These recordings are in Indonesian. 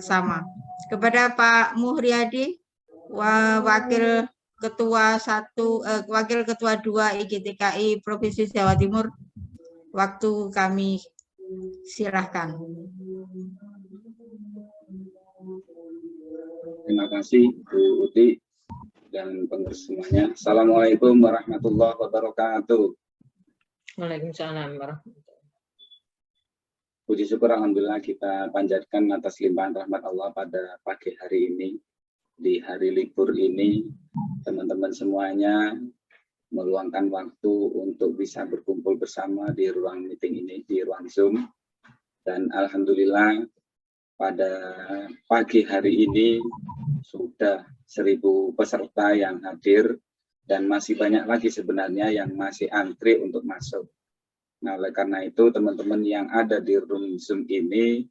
sama. Kepada Pak Muhriadi, Wakil Ketua 2 IGTKI Provinsi Jawa Timur, waktu kami silahkan. Terima kasih Bu Uti dan pengurus semuanya. Assalamualaikum warahmatullahi wabarakatuh. Waalaikumsalam warahmatullahi. Puji syukur alhamdulillah kita panjatkan atas limpahan rahmat Allah pada pagi hari ini. Di hari libur ini, teman-teman semuanya meluangkan waktu untuk bisa berkumpul bersama di ruang meeting ini, di ruang Zoom. Dan alhamdulillah pada pagi hari ini sudah 1000 peserta yang hadir dan masih banyak lagi sebenarnya yang masih antri untuk masuk. Nah, oleh karena itu teman-teman yang ada di room Zoom ini,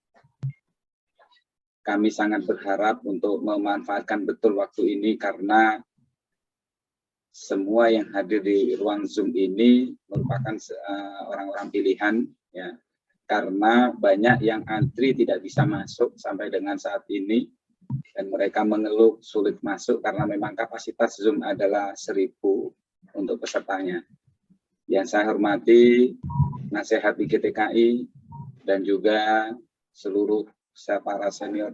kami sangat berharap untuk memanfaatkan betul waktu ini karena semua yang hadir di ruang Zoom ini merupakan orang-orang pilihan, ya. Karena banyak yang antri tidak bisa masuk sampai dengan saat ini dan mereka mengeluh sulit masuk karena memang kapasitas Zoom adalah 1000 untuk pesertanya. Yang saya hormati nasihat IGTKI dan juga seluruh para senior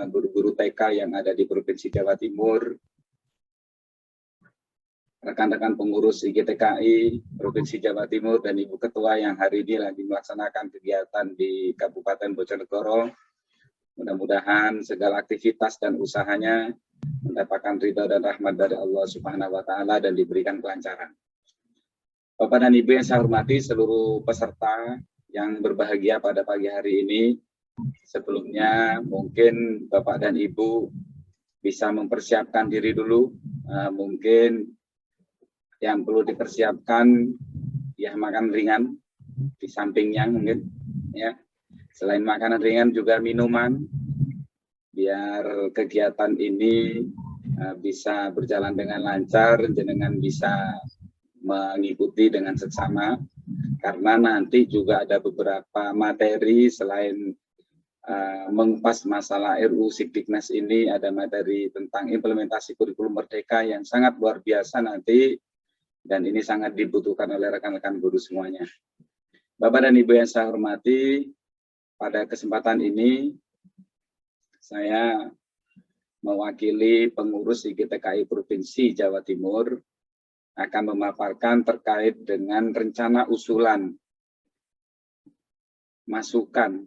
guru-guru TK yang ada di Provinsi Jawa Timur, rekan-rekan pengurus IGTKI Provinsi Jawa Timur dan Ibu Ketua yang hari ini lagi melaksanakan kegiatan di Kabupaten Bojonegoro. Mudah-mudahan segala aktivitas dan usahanya mendapatkan ridha dan rahmat dari Allah Subhanahu wa Ta'ala dan diberikan kelancaran. Bapak dan Ibu yang saya hormati, seluruh peserta yang berbahagia pada pagi hari ini, sebelumnya mungkin Bapak dan Ibu bisa mempersiapkan diri dulu, mungkin yang perlu dipersiapkan ya makan ringan di sampingnya mungkin ya. Selain makanan ringan juga minuman biar kegiatan ini bisa berjalan dengan lancar, jenengan bisa mengikuti dengan seksama karena nanti juga ada beberapa materi selain mengupas masalah RUU Sikdiknas ini, ada materi tentang implementasi kurikulum merdeka yang sangat luar biasa nanti dan ini sangat dibutuhkan oleh rekan-rekan guru semuanya. Bapak dan Ibu yang saya hormati, pada kesempatan ini saya mewakili pengurus IGTKI Provinsi Jawa Timur akan memaparkan terkait dengan rencana usulan masukan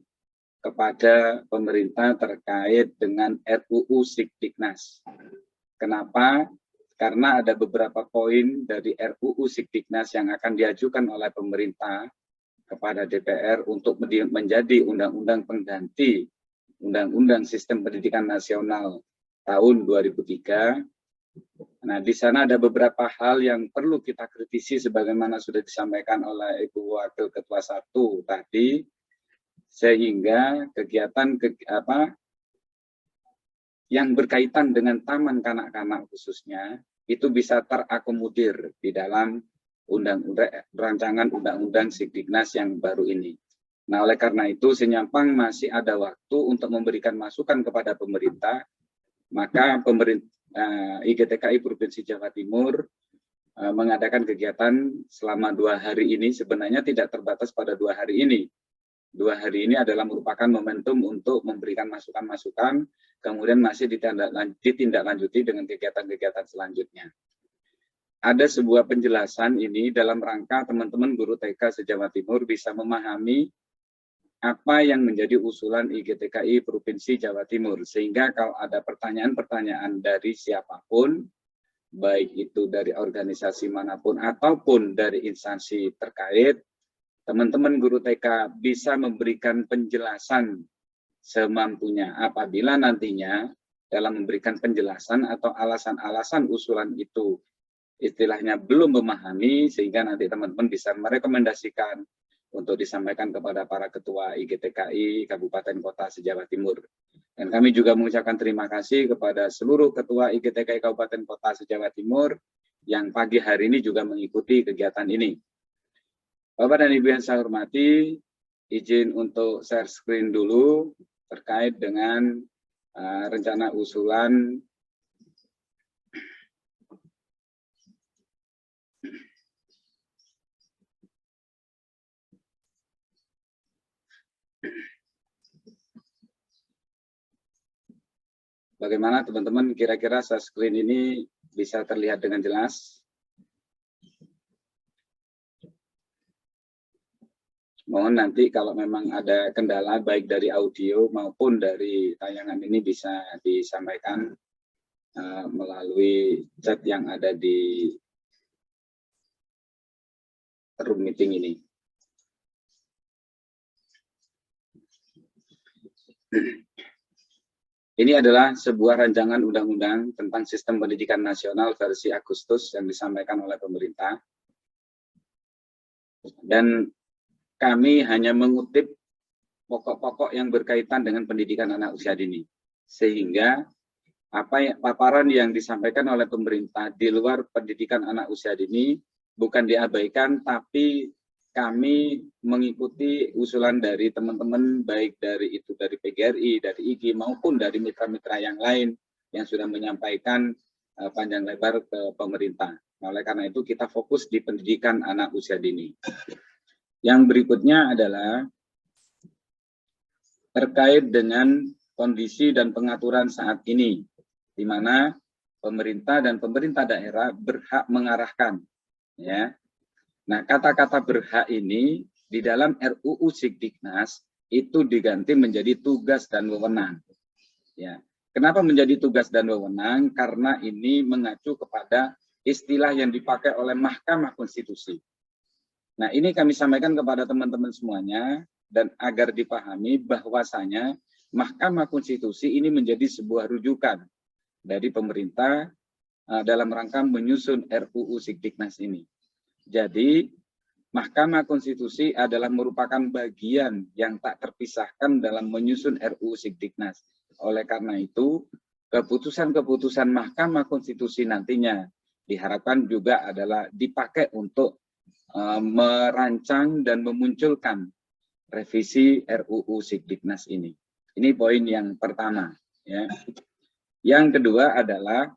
kepada pemerintah terkait dengan RUU Sikdiknas. Kenapa? Karena ada beberapa poin dari RUU Sikdiknas yang akan diajukan oleh pemerintah kepada DPR untuk menjadi undang-undang pengganti Undang-Undang Sistem Pendidikan Nasional tahun 2003. Nah, di sana ada beberapa hal yang perlu kita kritisi sebagaimana sudah disampaikan oleh Ibu Wakil Ketua 1 tadi, sehingga kegiatan yang berkaitan dengan taman kanak-kanak khususnya itu bisa terakomodir di dalam rancangan Undang-Undang Sikdiknas yang baru ini. Nah, oleh karena itu senyampang masih ada waktu untuk memberikan masukan kepada pemerintah, maka IGTKI Provinsi Jawa Timur mengadakan kegiatan selama 2 hari ini, sebenarnya tidak terbatas pada 2 hari ini. 2 hari ini adalah merupakan momentum untuk memberikan masukan-masukan, kemudian masih ditindaklanjuti dengan kegiatan-kegiatan selanjutnya. Ada sebuah penjelasan ini dalam rangka teman-teman guru TK se-Jawa Timur bisa memahami apa yang menjadi usulan IGTKI Provinsi Jawa Timur, sehingga kalau ada pertanyaan-pertanyaan dari siapapun, baik itu dari organisasi manapun ataupun dari instansi terkait, teman-teman guru TK bisa memberikan penjelasan semampunya apabila nantinya dalam memberikan penjelasan atau alasan-alasan usulan itu istilahnya belum memahami, sehingga nanti teman-teman bisa merekomendasikan untuk disampaikan kepada para ketua IGTKI Kabupaten Kota se-Jawa Timur. Dan kami juga mengucapkan terima kasih kepada seluruh ketua IGTKI Kabupaten Kota se-Jawa Timur yang pagi hari ini juga mengikuti kegiatan ini. Bapak dan Ibu yang saya hormati, izin untuk share screen dulu terkait dengan rencana usulan bagaimana teman-teman, kira-kira screen ini bisa terlihat dengan jelas? Mohon nanti kalau memang ada kendala baik dari audio maupun dari tayangan ini bisa disampaikan melalui chat yang ada di room meeting ini. Ini adalah sebuah rancangan undang-undang tentang sistem pendidikan nasional versi Agustus yang disampaikan oleh pemerintah. Dan kami hanya mengutip pokok-pokok yang berkaitan dengan pendidikan anak usia dini. Sehingga paparan yang disampaikan oleh pemerintah di luar pendidikan anak usia dini bukan diabaikan, tapi kami mengikuti usulan dari teman-teman, baik dari PGRI, dari IGI, maupun dari mitra-mitra yang lain yang sudah menyampaikan panjang lebar ke pemerintah. Oleh karena itu kita fokus di pendidikan anak usia dini. Yang berikutnya adalah terkait dengan kondisi dan pengaturan saat ini, di mana pemerintah dan pemerintah daerah berhak mengarahkan, ya. Nah, kata-kata berhak ini di dalam RUU Sikdiknas itu diganti menjadi tugas dan wewenang. Ya. Kenapa menjadi tugas dan wewenang? Karena ini mengacu kepada istilah yang dipakai oleh Mahkamah Konstitusi. Nah, ini kami sampaikan kepada teman-teman semuanya dan agar dipahami bahwasanya Mahkamah Konstitusi ini menjadi sebuah rujukan dari pemerintah dalam rangka menyusun RUU Sikdiknas ini. Jadi, Mahkamah Konstitusi adalah merupakan bagian yang tak terpisahkan dalam menyusun RUU Sikdiknas. Oleh karena itu, keputusan-keputusan Mahkamah Konstitusi nantinya diharapkan juga adalah dipakai untuk merancang dan memunculkan revisi RUU Sikdiknas ini. Ini poin yang pertama. Ya. Yang kedua adalah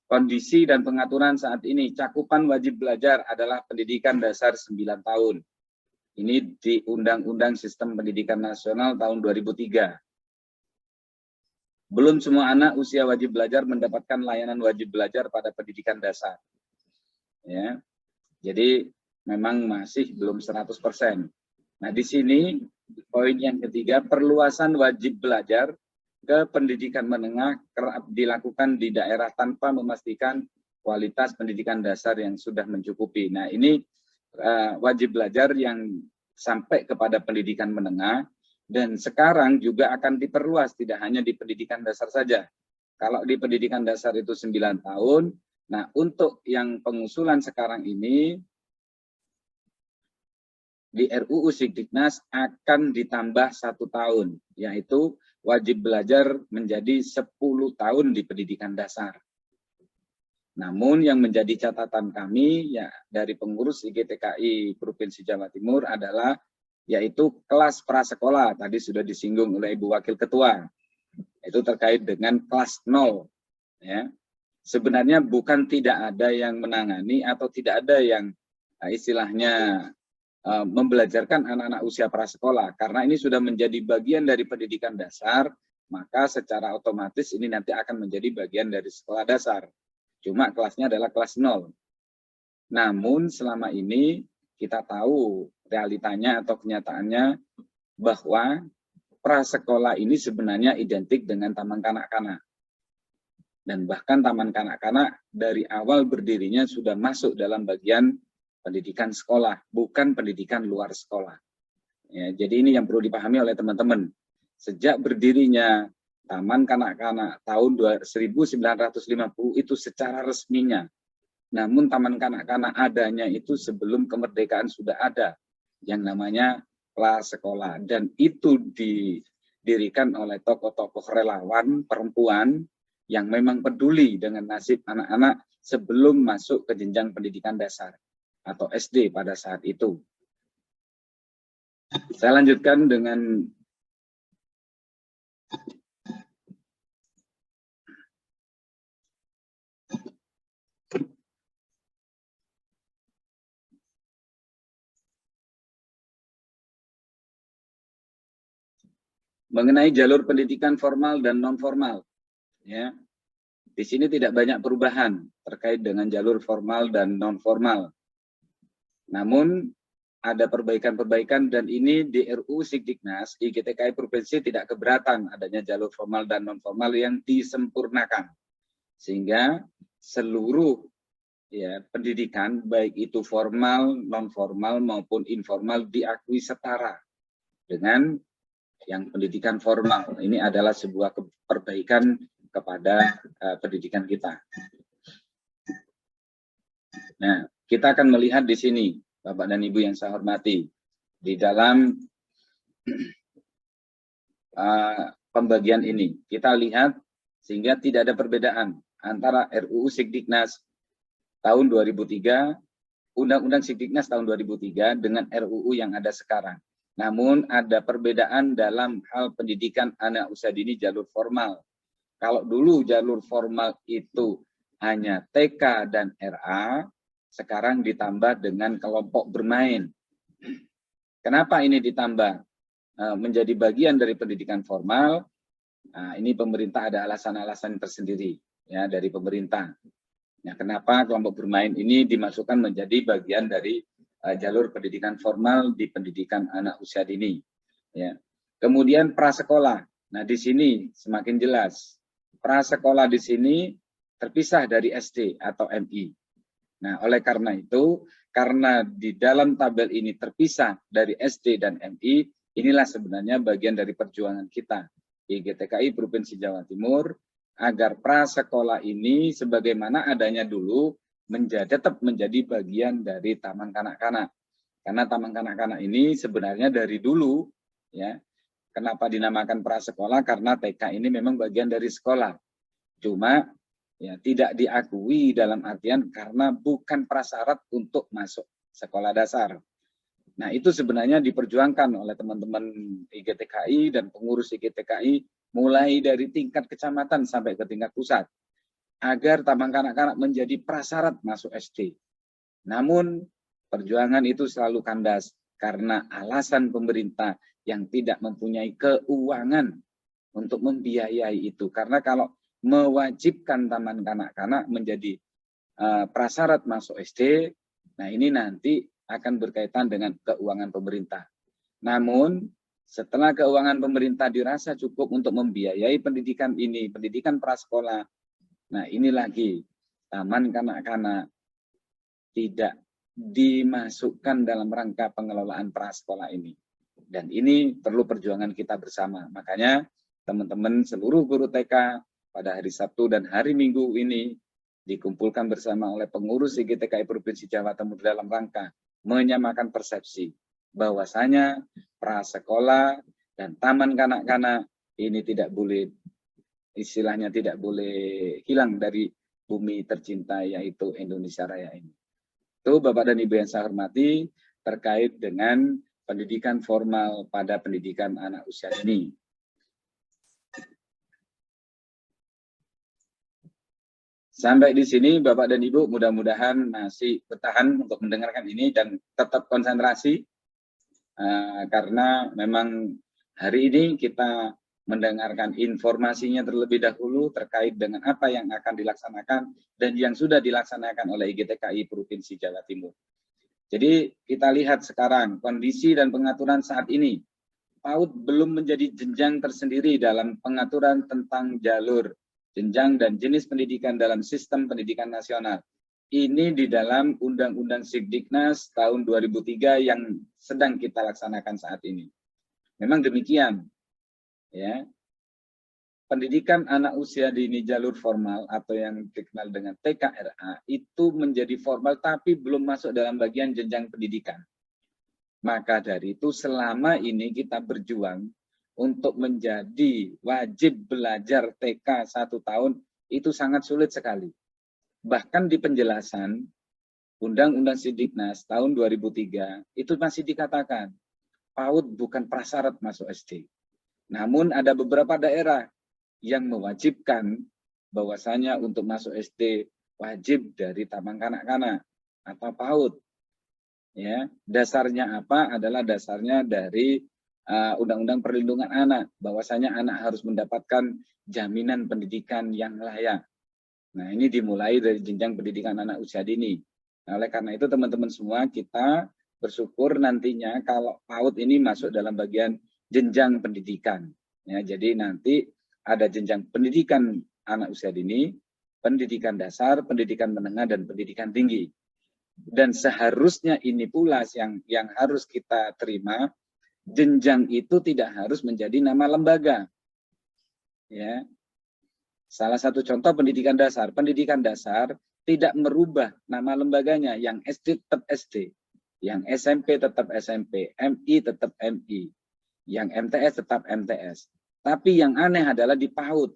kondisi dan pengaturan saat ini. Cakupan wajib belajar adalah pendidikan dasar 9 tahun. Ini di Undang-Undang Sistem Pendidikan Nasional tahun 2003. Belum semua anak usia wajib belajar mendapatkan layanan wajib belajar pada pendidikan dasar. Ya. Jadi memang masih belum 100%. Nah, di sini poin yang ketiga, perluasan wajib belajar ke pendidikan menengah kerap dilakukan di daerah tanpa memastikan kualitas pendidikan dasar yang sudah mencukupi. Nah, ini wajib belajar yang sampai kepada pendidikan menengah dan sekarang juga akan diperluas, tidak hanya di pendidikan dasar saja. Kalau di pendidikan dasar itu 9 tahun, nah untuk yang pengusulan sekarang ini di RUU Sikdiknas akan ditambah 1 tahun, yaitu wajib belajar menjadi 10 tahun di pendidikan dasar. Namun yang menjadi catatan kami ya dari pengurus IGTKI Provinsi Jawa Timur adalah yaitu kelas prasekolah, tadi sudah disinggung oleh Ibu Wakil Ketua. Itu terkait dengan kelas 0 ya. Sebenarnya bukan tidak ada yang menangani atau tidak ada yang istilahnya membelajarkan anak-anak usia prasekolah, karena ini sudah menjadi bagian dari pendidikan dasar, maka secara otomatis ini nanti akan menjadi bagian dari sekolah dasar. Cuma kelasnya adalah kelas 0. Namun selama ini kita tahu realitanya atau kenyataannya bahwa prasekolah ini sebenarnya identik dengan taman kanak-kanak. Dan bahkan taman kanak-kanak dari awal berdirinya sudah masuk dalam bagian pendidikan sekolah, bukan pendidikan luar sekolah. Ya, jadi ini yang perlu dipahami oleh teman-teman. Sejak berdirinya Taman Kanak-Kanak tahun 1950 itu secara resminya. Namun Taman Kanak-Kanak adanya itu sebelum kemerdekaan sudah ada yang namanya prasekolah. Dan itu didirikan oleh tokoh-tokoh relawan perempuan yang memang peduli dengan nasib anak-anak sebelum masuk ke jenjang pendidikan dasar atau SD pada saat itu. Saya lanjutkan dengan mengenai jalur pendidikan formal dan non formal, ya. Di sini tidak banyak perubahan terkait dengan jalur formal dan non formal. Namun ada perbaikan-perbaikan dan ini di RUU Sikdiknas IGTKI Provinsi tidak keberatan adanya jalur formal dan non formal yang disempurnakan, sehingga seluruh pendidikan baik itu formal, non formal maupun informal diakui setara dengan yang pendidikan formal. Ini adalah sebuah perbaikan kepada pendidikan kita. Nah, kita akan melihat di sini, Bapak dan Ibu yang saya hormati, di dalam pembagian ini kita lihat sehingga tidak ada perbedaan antara RUU Sikdiknas tahun 2003, Undang-Undang Sikdiknas tahun 2003 dengan RUU yang ada sekarang. Namun ada perbedaan dalam hal pendidikan anak usia dini jalur formal. Kalau dulu jalur formal itu hanya TK dan RA, sekarang ditambah dengan kelompok bermain. Kenapa ini ditambah menjadi bagian dari pendidikan formal? Nah, ini pemerintah ada alasan-alasan tersendiri ya dari pemerintah. Nah, kenapa kelompok bermain ini dimasukkan menjadi bagian dari jalur pendidikan formal di pendidikan anak usia dini. Ya. Kemudian prasekolah. Nah, di sini semakin jelas. Prasekolah di sini terpisah dari SD atau MI. Nah, oleh karena itu, karena di dalam tabel ini terpisah dari SD dan MI, inilah sebenarnya bagian dari perjuangan kita IGTKI Provinsi Jawa Timur agar prasekolah ini sebagaimana adanya dulu tetap menjadi bagian dari taman kanak-kanak. Karena taman kanak-kanak ini sebenarnya dari dulu, ya, kenapa dinamakan prasekolah? Karena TK ini memang bagian dari sekolah. Cuma ya tidak diakui dalam artian karena bukan prasyarat untuk masuk sekolah dasar. Nah, itu sebenarnya diperjuangkan oleh teman-teman IGTKI dan pengurus IGTKI mulai dari tingkat kecamatan sampai ke tingkat pusat, agar taman kanak-kanak menjadi prasyarat masuk SD. Namun, perjuangan itu selalu kandas karena alasan pemerintah yang tidak mempunyai keuangan untuk membiayai itu. Karena kalau mewajibkan taman kanak-kanak menjadi prasyarat masuk SD, nah ini nanti akan berkaitan dengan keuangan pemerintah. Namun, setelah keuangan pemerintah dirasa cukup untuk membiayai pendidikan ini, pendidikan prasekolah, nah ini lagi, taman kanak-kanak tidak dimasukkan dalam rangka pengelolaan prasekolah ini. Dan ini perlu perjuangan kita bersama. Makanya teman-teman seluruh guru TK pada hari Sabtu dan hari Minggu ini dikumpulkan bersama oleh pengurus IGTKI Provinsi Jawa Timur dalam rangka menyamakan persepsi bahwasanya prasekolah dan taman kanak-kanak ini tidak boleh, istilahnya tidak boleh hilang dari bumi tercinta yaitu Indonesia Raya ini. Itu Bapak dan Ibu yang saya hormati terkait dengan pendidikan formal pada pendidikan anak usia dini. Sampai di sini Bapak dan Ibu mudah-mudahan masih bertahan untuk mendengarkan ini dan tetap konsentrasi karena memang hari ini kita mendengarkan informasinya terlebih dahulu terkait dengan apa yang akan dilaksanakan dan yang sudah dilaksanakan oleh IGTKI Provinsi Jawa Timur. Jadi kita lihat sekarang kondisi dan pengaturan saat ini. PAUD belum menjadi jenjang tersendiri dalam pengaturan tentang jalur, jenjang dan jenis pendidikan dalam sistem pendidikan nasional. Ini di dalam Undang-Undang Sikdiknas tahun 2003 yang sedang kita laksanakan saat ini. Memang demikian. Ya, pendidikan anak usia dini jalur formal atau yang dikenal dengan TKRA itu menjadi formal tapi belum masuk dalam bagian jenjang pendidikan. Maka dari itu selama ini kita berjuang untuk menjadi wajib belajar TK 1 tahun itu sangat sulit sekali. Bahkan di penjelasan Undang-Undang Sikdiknas tahun 2003 itu masih dikatakan PAUD bukan prasyarat masuk SD. Namun ada beberapa daerah yang mewajibkan bahwasanya untuk masuk SD wajib dari taman kanak-kanak atau PAUD. Ya, dasarnya apa? Adalah dasarnya dari Undang-Undang Perlindungan Anak, bahwasanya anak harus mendapatkan jaminan pendidikan yang layak. Nah, ini dimulai dari jenjang pendidikan anak usia dini. Nah, oleh karena itu teman-teman semua, kita bersyukur nantinya kalau PAUD ini masuk dalam bagian jenjang pendidikan. Ya, jadi nanti ada jenjang pendidikan anak usia dini, pendidikan dasar, pendidikan menengah, dan pendidikan tinggi. Dan seharusnya ini pula yang harus kita terima, jenjang itu tidak harus menjadi nama lembaga. Ya. Salah satu contoh pendidikan dasar. Pendidikan dasar tidak merubah nama lembaganya. Yang SD tetap SD. Yang SMP tetap SMP. MI tetap MI. Yang MTS tetap MTS. Tapi yang aneh adalah di PAUD.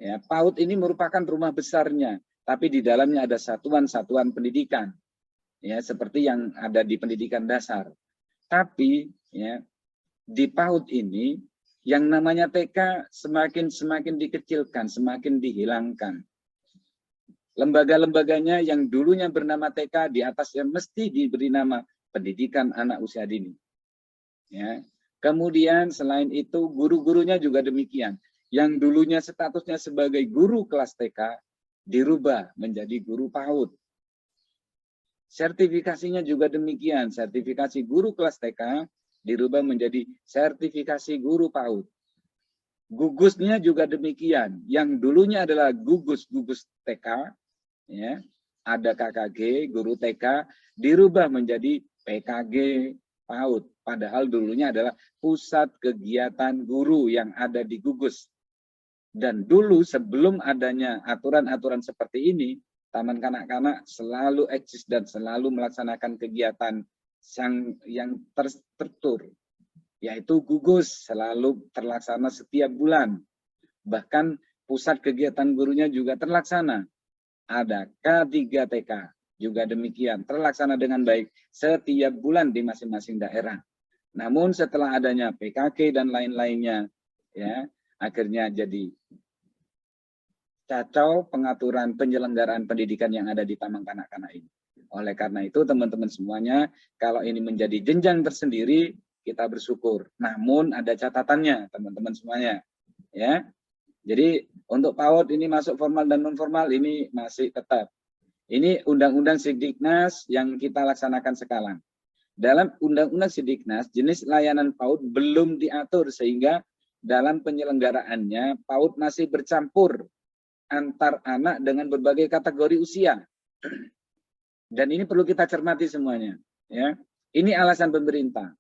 Ya, PAUD ini merupakan rumah besarnya. Tapi di dalamnya ada satuan-satuan pendidikan. Ya, seperti yang ada di pendidikan dasar. Tapi ya, di PAUD ini yang namanya TK semakin dikecilkan, semakin dihilangkan. Lembaga-lembaganya yang dulunya bernama TK di atasnya mesti diberi nama pendidikan anak usia dini. Ya. Kemudian selain itu guru-gurunya juga demikian. Yang dulunya statusnya sebagai guru kelas TK dirubah menjadi guru PAUD. Sertifikasinya juga demikian. Sertifikasi guru kelas TK dirubah menjadi sertifikasi guru PAUD. Gugusnya juga demikian. Yang dulunya adalah gugus TK, ya, ada KKG, guru TK, dirubah menjadi PKG PAUD. Padahal dulunya adalah pusat kegiatan guru yang ada di gugus. Dan dulu sebelum adanya aturan-aturan seperti ini, Taman Kanak-Kanak selalu eksis dan selalu melaksanakan kegiatan yang terstruktur, yaitu gugus selalu terlaksana setiap bulan. Bahkan pusat kegiatan gurunya juga terlaksana. Ada K3TK juga demikian, terlaksana dengan baik setiap bulan di masing-masing daerah. Namun setelah adanya PKK dan lain-lainnya, ya akhirnya jadi kacau pengaturan penyelenggaraan pendidikan yang ada di Taman Kanak-Kanak ini. Oleh karena itu teman-teman semuanya, kalau ini menjadi jenjang tersendiri, kita bersyukur. Namun ada catatannya teman-teman semuanya. Ya, jadi untuk PAUD ini masuk formal dan non formal ini masih tetap. Ini Undang-Undang Sidiknas yang kita laksanakan sekarang. Dalam Undang-Undang Sidiknas, jenis layanan PAUD belum diatur sehingga dalam penyelenggaraannya PAUD masih bercampur antar anak dengan berbagai kategori usia. Dan ini perlu kita cermati semuanya. Ya, ini alasan pemerintah.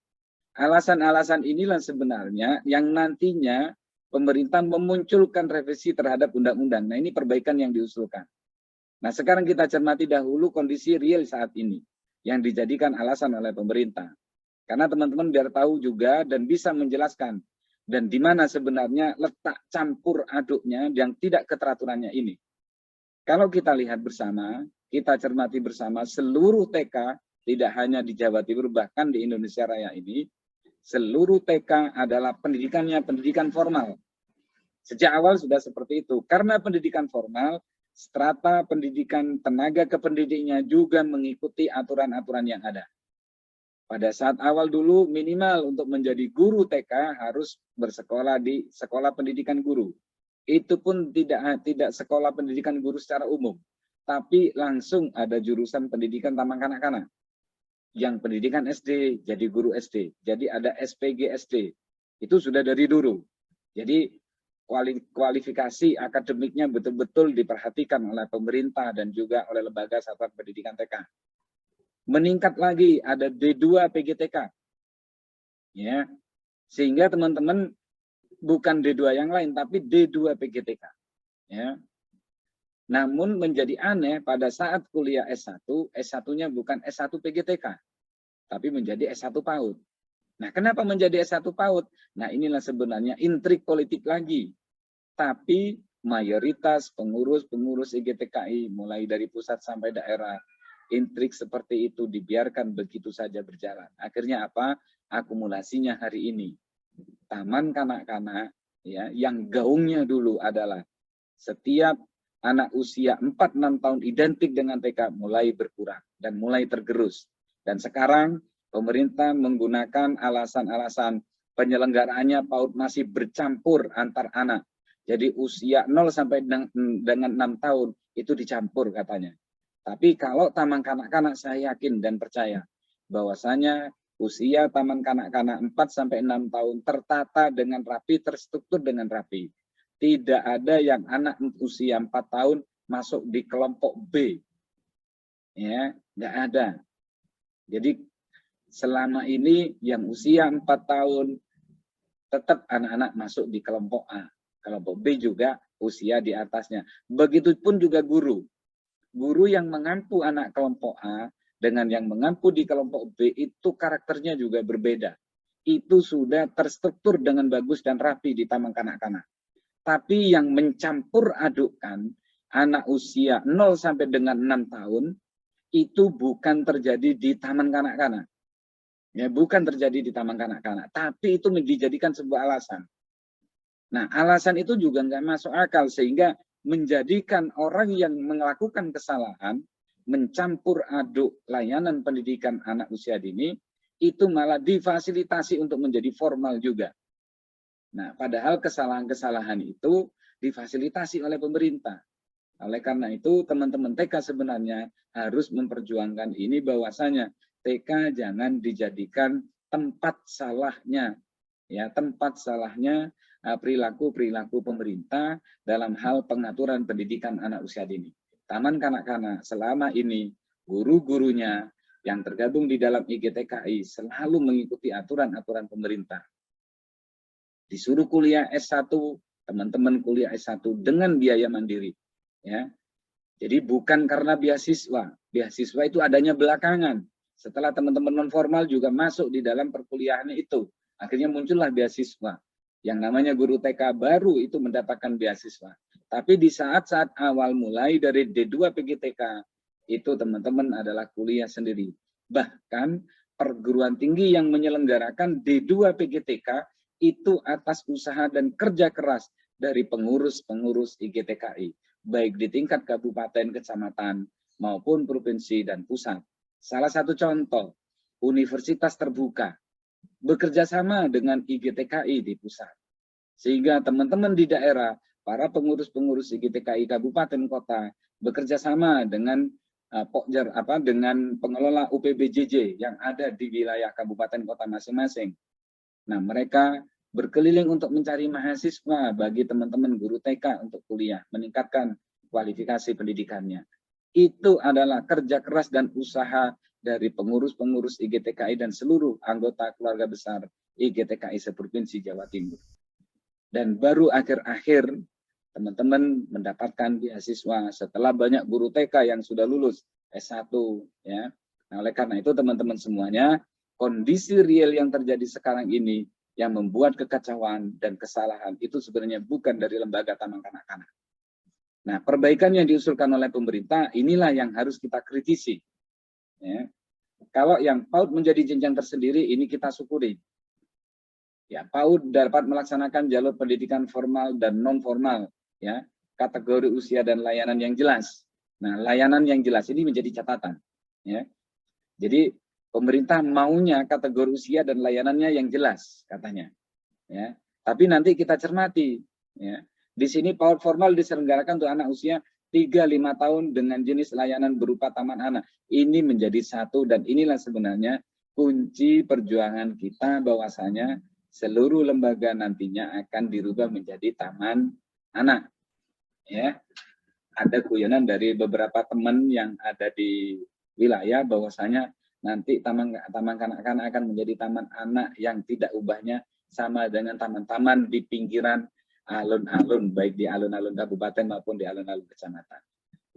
Alasan-alasan inilah sebenarnya yang nantinya pemerintah memunculkan revisi terhadap undang-undang. Nah, ini perbaikan yang diusulkan. Nah, sekarang kita cermati dahulu kondisi real saat ini yang dijadikan alasan oleh pemerintah. Karena teman-teman biar tahu juga dan bisa menjelaskan dan di mana sebenarnya letak campur aduknya yang tidak keteraturannya ini. Kalau kita lihat bersama, kita cermati bersama seluruh TK, tidak hanya di Jawa Timur, bahkan di Indonesia Raya ini, seluruh TK adalah pendidikannya pendidikan formal. Sejak awal sudah seperti itu. Karena pendidikan formal, strata pendidikan tenaga kependidiknya juga mengikuti aturan-aturan yang ada. Pada saat awal dulu minimal untuk menjadi guru TK harus bersekolah di sekolah pendidikan guru. Itu pun tidak sekolah pendidikan guru secara umum, tapi langsung ada jurusan pendidikan Taman Kanak-Kanak. Yang pendidikan SD jadi guru SD, jadi ada SPG SD. Itu sudah dari dulu. Jadi kualifikasi akademiknya betul-betul diperhatikan oleh pemerintah dan juga oleh lembaga satuan pendidikan TK. Meningkat lagi ada D2 PGTK. Ya. Sehingga teman-teman bukan D2 yang lain tapi D2 PGTK. Ya. Namun menjadi aneh pada saat kuliah S1, S1-nya bukan S1 PGTK, tapi menjadi S1 PAUD. Nah, kenapa menjadi S1 PAUD? Nah, inilah sebenarnya intrik politik lagi. Tapi mayoritas pengurus-pengurus IGTKI mulai dari pusat sampai daerah, intrik seperti itu dibiarkan begitu saja berjalan. Akhirnya apa? Akumulasinya hari ini. Taman Kanak-Kanak ya, yang gaungnya dulu adalah setiap anak usia 4-6 tahun identik dengan TK mulai berkurang dan mulai tergerus. Dan sekarang pemerintah menggunakan alasan-alasan Penyelenggaraannya PAUD masih bercampur antar anak. Jadi usia 0 sampai dengan 6 tahun itu dicampur katanya. Tapi kalau taman kanak-kanak saya yakin dan percaya bahwasanya usia taman kanak-kanak 4 sampai 6 tahun tertata dengan rapi, terstruktur dengan rapi. Tidak ada yang anak usia 4 tahun masuk di kelompok B. Ya, enggak ada. Jadi selama ini yang usia 4 tahun tetap anak-anak masuk di kelompok A. Kelompok B juga usia di atasnya. Begitupun juga guru. Guru yang mengampu anak kelompok A dengan yang mengampu di kelompok B itu karakternya juga berbeda. Itu sudah terstruktur dengan bagus dan rapi di taman kanak-kanak. Tapi yang mencampur adukkan anak usia 0 sampai dengan 6 tahun itu bukan terjadi di taman kanak-kanak. Ya, bukan terjadi di taman kanak-kanak, tapi itu dijadikan sebuah alasan. Nah, alasan itu juga nggak masuk akal sehingga menjadikan orang yang melakukan kesalahan mencampur aduk layanan pendidikan anak usia dini itu malah difasilitasi untuk menjadi formal juga. Nah, padahal kesalahan-kesalahan itu difasilitasi oleh pemerintah. Oleh karena itu, teman-teman TK sebenarnya harus memperjuangkan ini bahwasanya TK jangan dijadikan tempat salahnya, ya tempat salahnya perilaku-perilaku pemerintah dalam hal pengaturan pendidikan anak usia dini. Taman kanak-kanak selama ini guru-gurunya yang tergabung di dalam IGTKI selalu mengikuti aturan-aturan pemerintah. Disuruh kuliah S1, teman-teman kuliah S1 dengan biaya mandiri. Ya, jadi bukan karena beasiswa. Beasiswa itu adanya belakangan. Setelah teman-teman non formal juga masuk di dalam perkuliahan itu, akhirnya muncullah beasiswa. Yang namanya guru TK baru itu mendapatkan beasiswa. Tapi di saat-saat awal mulai dari D2 PGTK itu teman-teman adalah kuliah sendiri. Bahkan perguruan tinggi yang menyelenggarakan D2 PGTK itu atas usaha dan kerja keras dari pengurus-pengurus IGTKI. Baik di tingkat kabupaten, kecamatan, maupun provinsi dan pusat. Salah satu contoh, universitas terbuka, bekerja sama dengan IGTKI di pusat. Sehingga teman-teman di daerah, para pengurus-pengurus IGTKI kabupaten kota, bekerja sama dengan dengan pengelola UPBJJ yang ada di wilayah kabupaten kota masing-masing. Nah, mereka berkeliling untuk mencari mahasiswa bagi teman-teman guru TK untuk kuliah, meningkatkan kualifikasi pendidikannya. Itu adalah kerja keras dan usaha dari pengurus-pengurus IGTKI dan seluruh anggota keluarga besar IGTKI seprovinsi Jawa Timur. Dan baru akhir-akhir teman-teman mendapatkan beasiswa setelah banyak guru TK yang sudah lulus S1. Ya. Nah, oleh karena itu teman-teman semuanya, kondisi real yang terjadi sekarang ini yang membuat kekacauan dan kesalahan itu sebenarnya bukan dari lembaga taman kanak-kanak. Nah, perbaikan yang diusulkan oleh pemerintah inilah yang harus kita kritisi. Ya. Kalau yang PAUD menjadi jenjang tersendiri, ini kita syukuri. Ya, PAUD dapat melaksanakan jalur pendidikan formal dan non formal, ya, kategori usia dan layanan yang jelas. Nah, layanan yang jelas ini menjadi catatan. Ya. Jadi pemerintah maunya kategori usia dan layanannya yang jelas katanya. Ya, tapi nanti kita cermati. Ya. Di sini PAUD formal diselenggarakan untuk anak usia 3-5 tahun dengan jenis layanan berupa taman anak. Ini menjadi satu dan inilah sebenarnya kunci perjuangan kita bahwasanya seluruh lembaga nantinya akan dirubah menjadi taman anak. Ya, ada guyonan dari beberapa teman yang ada di wilayah bahwasanya nanti taman kanak-kanak akan menjadi taman anak yang tidak ubahnya sama dengan taman-taman di pinggiran alun-alun, baik di alun-alun kabupaten maupun di alun-alun kecamatan.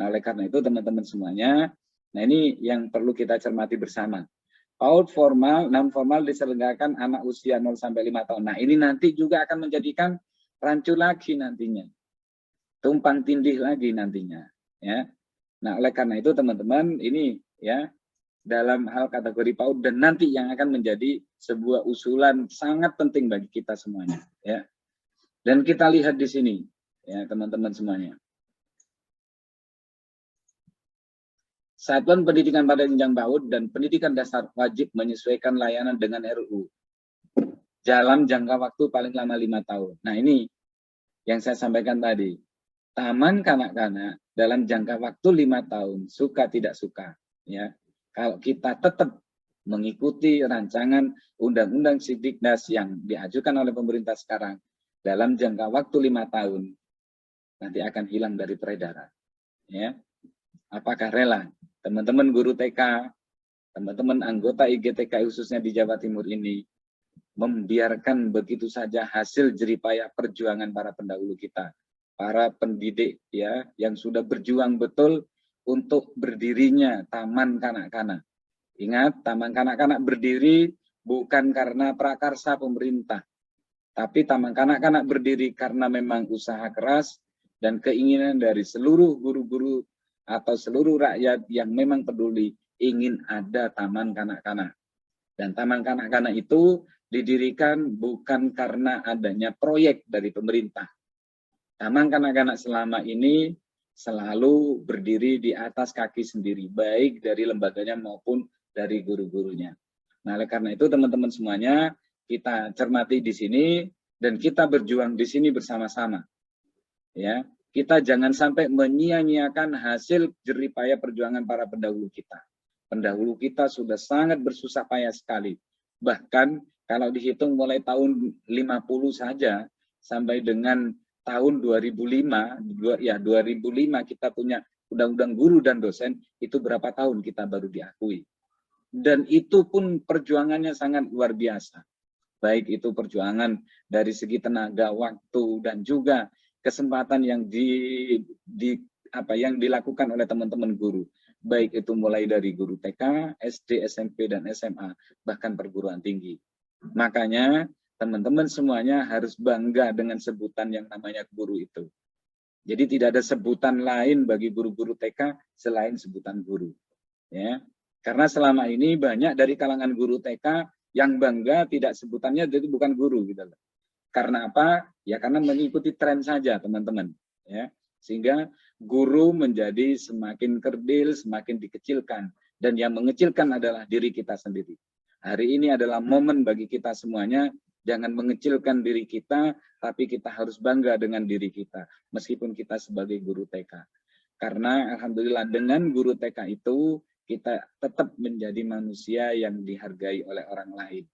Nah, oleh karena itu teman-teman semuanya, nah ini yang perlu kita cermati bersama. PAUD formal, non formal diselenggarakan anak usia 0 sampai 5 tahun. Nah, ini nanti juga akan menjadikan rancu lagi nantinya. Tumpang tindih lagi nantinya, ya. Nah, oleh karena itu teman-teman, ini ya dalam hal kategori PAUD dan nanti yang akan menjadi sebuah usulan sangat penting bagi kita semuanya, ya. Dan kita lihat di sini, ya teman-teman semuanya. Satuan pendidikan pada jenjang PAUD dan pendidikan dasar wajib menyesuaikan layanan dengan RUU. dalam jangka waktu paling lama 5 tahun. Nah ini yang saya sampaikan tadi. Taman kanak-kanak dalam jangka waktu 5 tahun, suka tidak suka. Ya, kalau kita tetap mengikuti rancangan Undang-Undang Sidiknas yang diajukan oleh pemerintah sekarang, dalam jangka waktu 5 tahun, nanti akan hilang dari peredaran. Ya, apakah rela teman-teman guru TK, teman-teman anggota IGTK khususnya di Jawa Timur ini membiarkan begitu saja hasil jeripaya perjuangan para pendahulu kita, para pendidik ya yang sudah berjuang betul untuk berdirinya Taman Kanak-Kanak. Ingat, Taman Kanak-Kanak berdiri bukan karena prakarsa pemerintah, tapi Taman Kanak-Kanak berdiri karena memang usaha keras dan keinginan dari seluruh guru-guru atau seluruh rakyat yang memang peduli ingin ada Taman Kanak-Kanak. Dan Taman Kanak-Kanak itu didirikan bukan karena adanya proyek dari pemerintah. Taman Kanak-Kanak selama ini selalu berdiri di atas kaki sendiri, baik dari lembaganya maupun dari guru-gurunya. Nah, oleh karena itu teman-teman semuanya, kita cermati di sini dan kita berjuang di sini bersama-sama. Ya, kita jangan sampai menyia-nyiakan hasil jeripaya perjuangan para pendahulu kita. Pendahulu kita sudah sangat bersusah payah sekali. Bahkan kalau dihitung mulai tahun 50 saja sampai dengan tahun 2005 kita punya Undang-Undang Guru dan Dosen, itu berapa tahun kita baru diakui. Dan itu pun perjuangannya sangat luar biasa. Baik itu perjuangan dari segi tenaga, waktu, dan juga kesempatan yang yang dilakukan oleh teman-teman guru. Baik itu mulai dari guru TK, SD, SMP, dan SMA, bahkan perguruan tinggi. Makanya teman-teman semuanya harus bangga dengan sebutan yang namanya guru itu. Jadi tidak ada sebutan lain bagi guru-guru TK selain sebutan guru. Ya, karena selama ini banyak dari kalangan guru TK yang bangga tidak sebutannya itu bukan guru gitu loh. Karena apa? Ya karena mengikuti tren saja teman-teman. Ya, sehingga guru menjadi semakin kerdil, semakin dikecilkan, dan yang mengecilkan adalah diri kita sendiri. Hari ini adalah momen bagi kita semuanya, jangan mengecilkan diri kita, tapi kita harus bangga dengan diri kita, meskipun kita sebagai guru TK. Karena alhamdulillah dengan guru TK itu, kita tetap menjadi manusia yang dihargai oleh orang lain.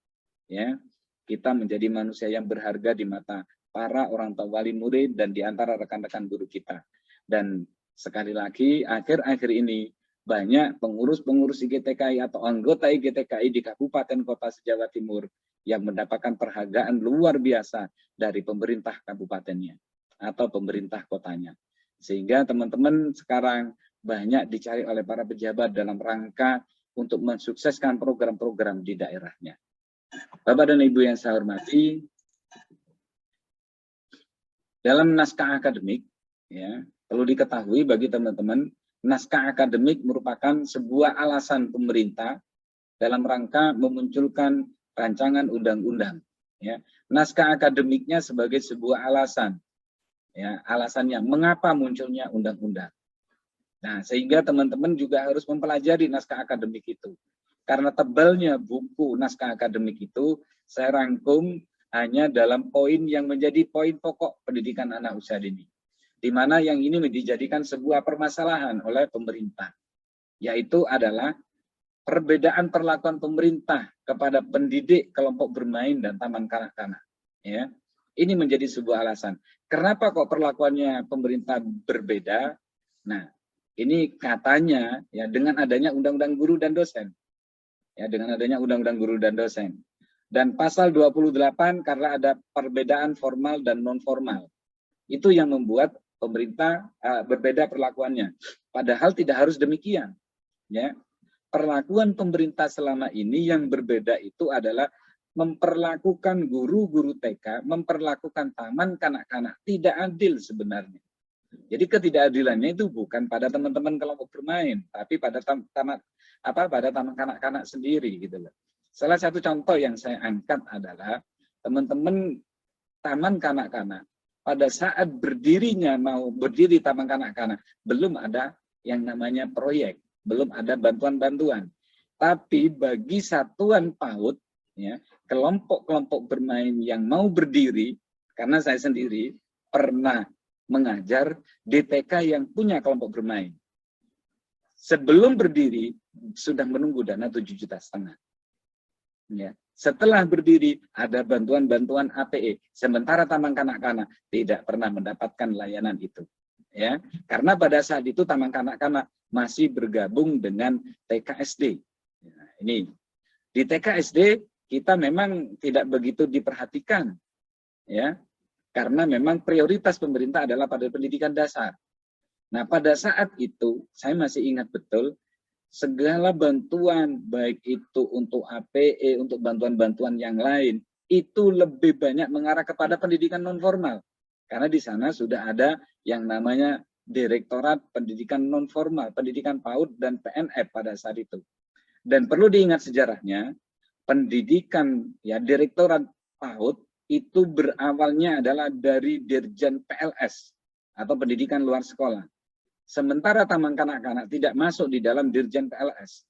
Ya, kita menjadi manusia yang berharga di mata para orang tua wali murid dan di antara rekan-rekan guru kita. Dan sekali lagi, akhir-akhir ini, banyak pengurus-pengurus IGTKI atau anggota IGTKI di Kabupaten Kota se-Jawa Timur yang mendapatkan penghargaan luar biasa dari pemerintah kabupatennya atau pemerintah kotanya. Sehingga teman-teman sekarang banyak dicari oleh para pejabat dalam rangka untuk mensukseskan program-program di daerahnya. Bapak dan Ibu yang saya hormati, dalam naskah akademik, ya, perlu diketahui bagi teman-teman, naskah akademik merupakan sebuah alasan pemerintah dalam rangka memunculkan rancangan undang-undang. Ya. Naskah akademiknya sebagai sebuah alasan. Ya, alasannya mengapa munculnya undang-undang. Nah, sehingga teman-teman juga harus mempelajari naskah akademik itu. Karena tebalnya buku naskah akademik itu, saya rangkum hanya dalam poin yang menjadi poin pokok pendidikan anak usia dini. Di mana yang ini dijadikan sebuah permasalahan oleh pemerintah, yaitu adalah perbedaan perlakuan pemerintah kepada pendidik kelompok bermain dan taman kanak-kanak. Ya, ini menjadi sebuah alasan. Kenapa kok perlakuannya pemerintah berbeda? Nah, ini katanya ya dengan adanya Undang-Undang Guru dan Dosen. Ya, dengan adanya Undang-Undang Guru dan Dosen. Dan pasal 28 karena ada perbedaan formal dan non formal. Itu yang membuat pemerintah berbeda perlakuannya. Padahal tidak harus demikian. Ya, perlakuan pemerintah selama ini yang berbeda itu adalah memperlakukan guru-guru TK, memperlakukan taman kanak-kanak tidak adil sebenarnya. Jadi ketidakadilannya itu bukan pada teman-teman kelompok bermain, tapi pada taman kanak-kanak sendiri gitu loh. Salah satu contoh yang saya angkat adalah teman-teman taman kanak-kanak pada saat berdirinya mau berdiri taman kanak-kanak belum ada yang namanya proyek, belum ada bantuan-bantuan. Tapi bagi satuan PAUD ya, kelompok-kelompok bermain yang mau berdiri, karena saya sendiri pernah mengajar di TK yang punya kelompok bermain. Sebelum berdiri, sudah menunggu dana 7,5 juta. Ya. Setelah berdiri, ada bantuan-bantuan APE. Sementara Taman Kanak-Kanak tidak pernah mendapatkan layanan itu. Ya. Karena pada saat itu Taman Kanak-Kanak masih bergabung dengan TKSD. Nah, ini. Di TKSD, kita memang tidak begitu diperhatikan. Ya. Karena memang prioritas pemerintah adalah pada pendidikan dasar. Nah, pada saat itu, saya masih ingat betul, segala bantuan, baik itu untuk APE, untuk bantuan-bantuan yang lain, itu lebih banyak mengarah kepada pendidikan non-formal. Karena di sana sudah ada yang namanya Direktorat Pendidikan Non-Formal, Pendidikan PAUD dan PNF pada saat itu. Dan perlu diingat sejarahnya, pendidikan, ya Direktorat PAUD, itu berawalnya adalah dari Dirjen PLS, atau pendidikan luar sekolah. Sementara Taman Kanak-Kanak tidak masuk di dalam Dirjen PLS.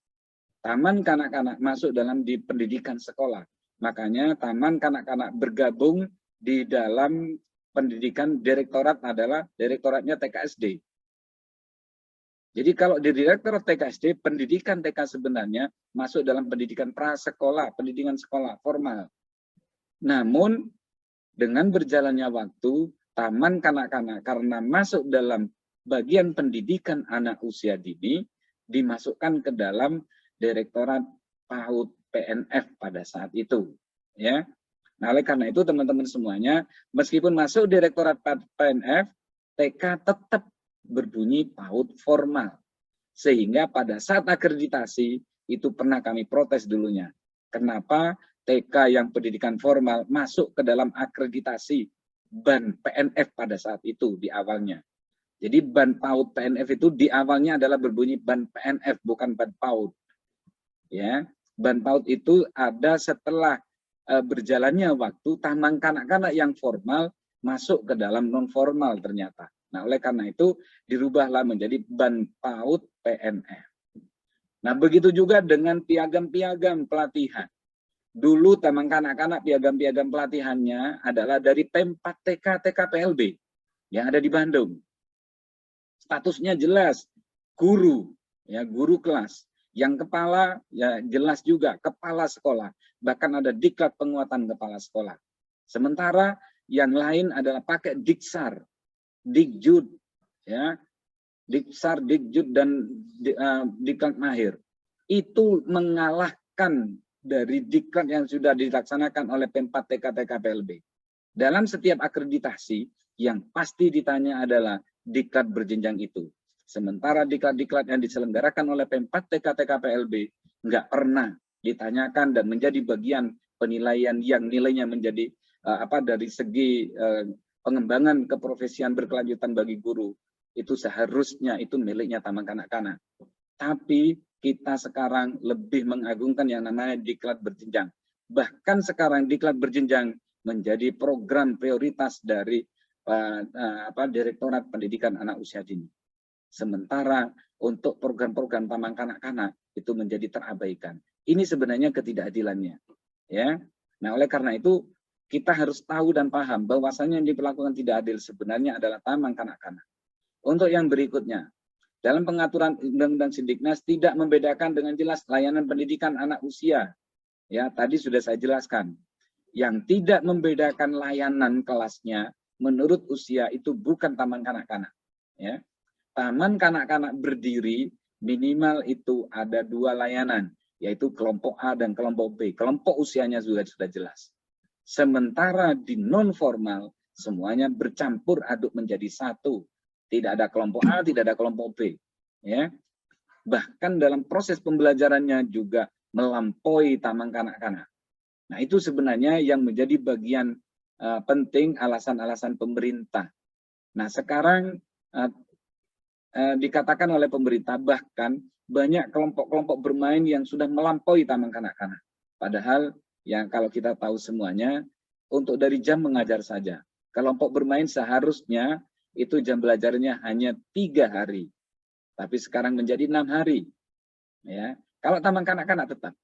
Taman Kanak-Kanak masuk dalam di pendidikan sekolah. Makanya Taman Kanak-Kanak bergabung di dalam pendidikan direktorat adalah direktoratnya TKSD. Jadi kalau di direktorat TKSD, pendidikan TK sebenarnya masuk dalam pendidikan prasekolah, pendidikan sekolah formal. Namun dengan berjalannya waktu, Taman Kanak-Kanak karena masuk dalam bagian pendidikan anak usia dini dimasukkan ke dalam Direktorat PAUD PNF pada saat itu, ya. Nah, oleh karena itu teman-teman semuanya, meskipun masuk Direktorat PNF, TK tetap berbunyi PAUD formal. Sehingga pada saat akreditasi itu pernah kami protes dulunya. Kenapa TK yang pendidikan formal masuk ke dalam akreditasi BAN PNF pada saat itu di awalnya. Jadi BAN PAUD PNF itu di awalnya adalah berbunyi BAN PNF, bukan BAN PAUD. Ya, BAN PAUD itu ada setelah berjalannya waktu Taman Kanak-Kanak yang formal masuk ke dalam non formal ternyata. Nah, oleh karena itu dirubahlah menjadi BAN PAUD PNF. Nah, begitu juga dengan piagam-piagam pelatihan. Dulu Taman Kanak-Kanak piagam-piagam pelatihannya adalah dari Pempat TK TKPLB yang ada di Bandung. Statusnya jelas, guru, ya guru kelas. Yang kepala, ya jelas juga, kepala sekolah. Bahkan ada diklat penguatan kepala sekolah. Sementara yang lain adalah pakai diksar, dikjud, ya, diksar, dikjud, dan diklat mahir. Itu mengalahkan dari diklat yang sudah dilaksanakan oleh Pempat TK TKPLB. Dalam setiap akreditasi, yang pasti ditanya adalah diklat berjenjang itu. Sementara diklat-diklat yang diselenggarakan oleh Pempat TK TKPLB nggak pernah ditanyakan dan menjadi bagian penilaian yang nilainya menjadi dari segi pengembangan keprofesian berkelanjutan bagi guru. Itu seharusnya itu miliknya Taman Kanak-Kanak. Tapi kita sekarang lebih mengagungkan yang namanya diklat berjenjang. Bahkan sekarang diklat berjenjang menjadi program prioritas dari Direktorat Pendidikan Anak Usia Dini. Sementara untuk program-program Taman Kanak-Kanak itu menjadi terabaikan. Ini sebenarnya ketidakadilannya, ya. Nah, oleh karena itu kita harus tahu dan paham bahwasanya yang diperlakukan tidak adil sebenarnya adalah Taman Kanak-Kanak. Untuk yang berikutnya, dalam pengaturan Undang-Undang Sindiknas tidak membedakan dengan jelas layanan pendidikan anak usia. Ya, tadi sudah saya jelaskan. Yang tidak membedakan layanan kelasnya menurut usia itu bukan Taman Kanak-Kanak. Ya. Taman Kanak-Kanak berdiri minimal itu ada 2 layanan, yaitu kelompok A dan kelompok B. Kelompok usianya juga sudah jelas. Sementara di non formal semuanya bercampur aduk menjadi satu. Tidak ada kelompok A, tidak ada kelompok B. Ya. Bahkan dalam proses pembelajarannya juga melampaui Taman Kanak-Kanak. Nah, itu sebenarnya yang menjadi bagian penting alasan-alasan pemerintah. Nah, sekarang dikatakan oleh pemerintah bahkan banyak kelompok-kelompok bermain yang sudah melampaui Taman Kanak-Kanak. Padahal yang kalau kita tahu semuanya untuk dari jam mengajar saja. Kelompok bermain seharusnya itu jam belajarnya hanya 3 hari. Tapi sekarang menjadi 6 hari. Ya, kalau Taman Kanak-Kanak tetap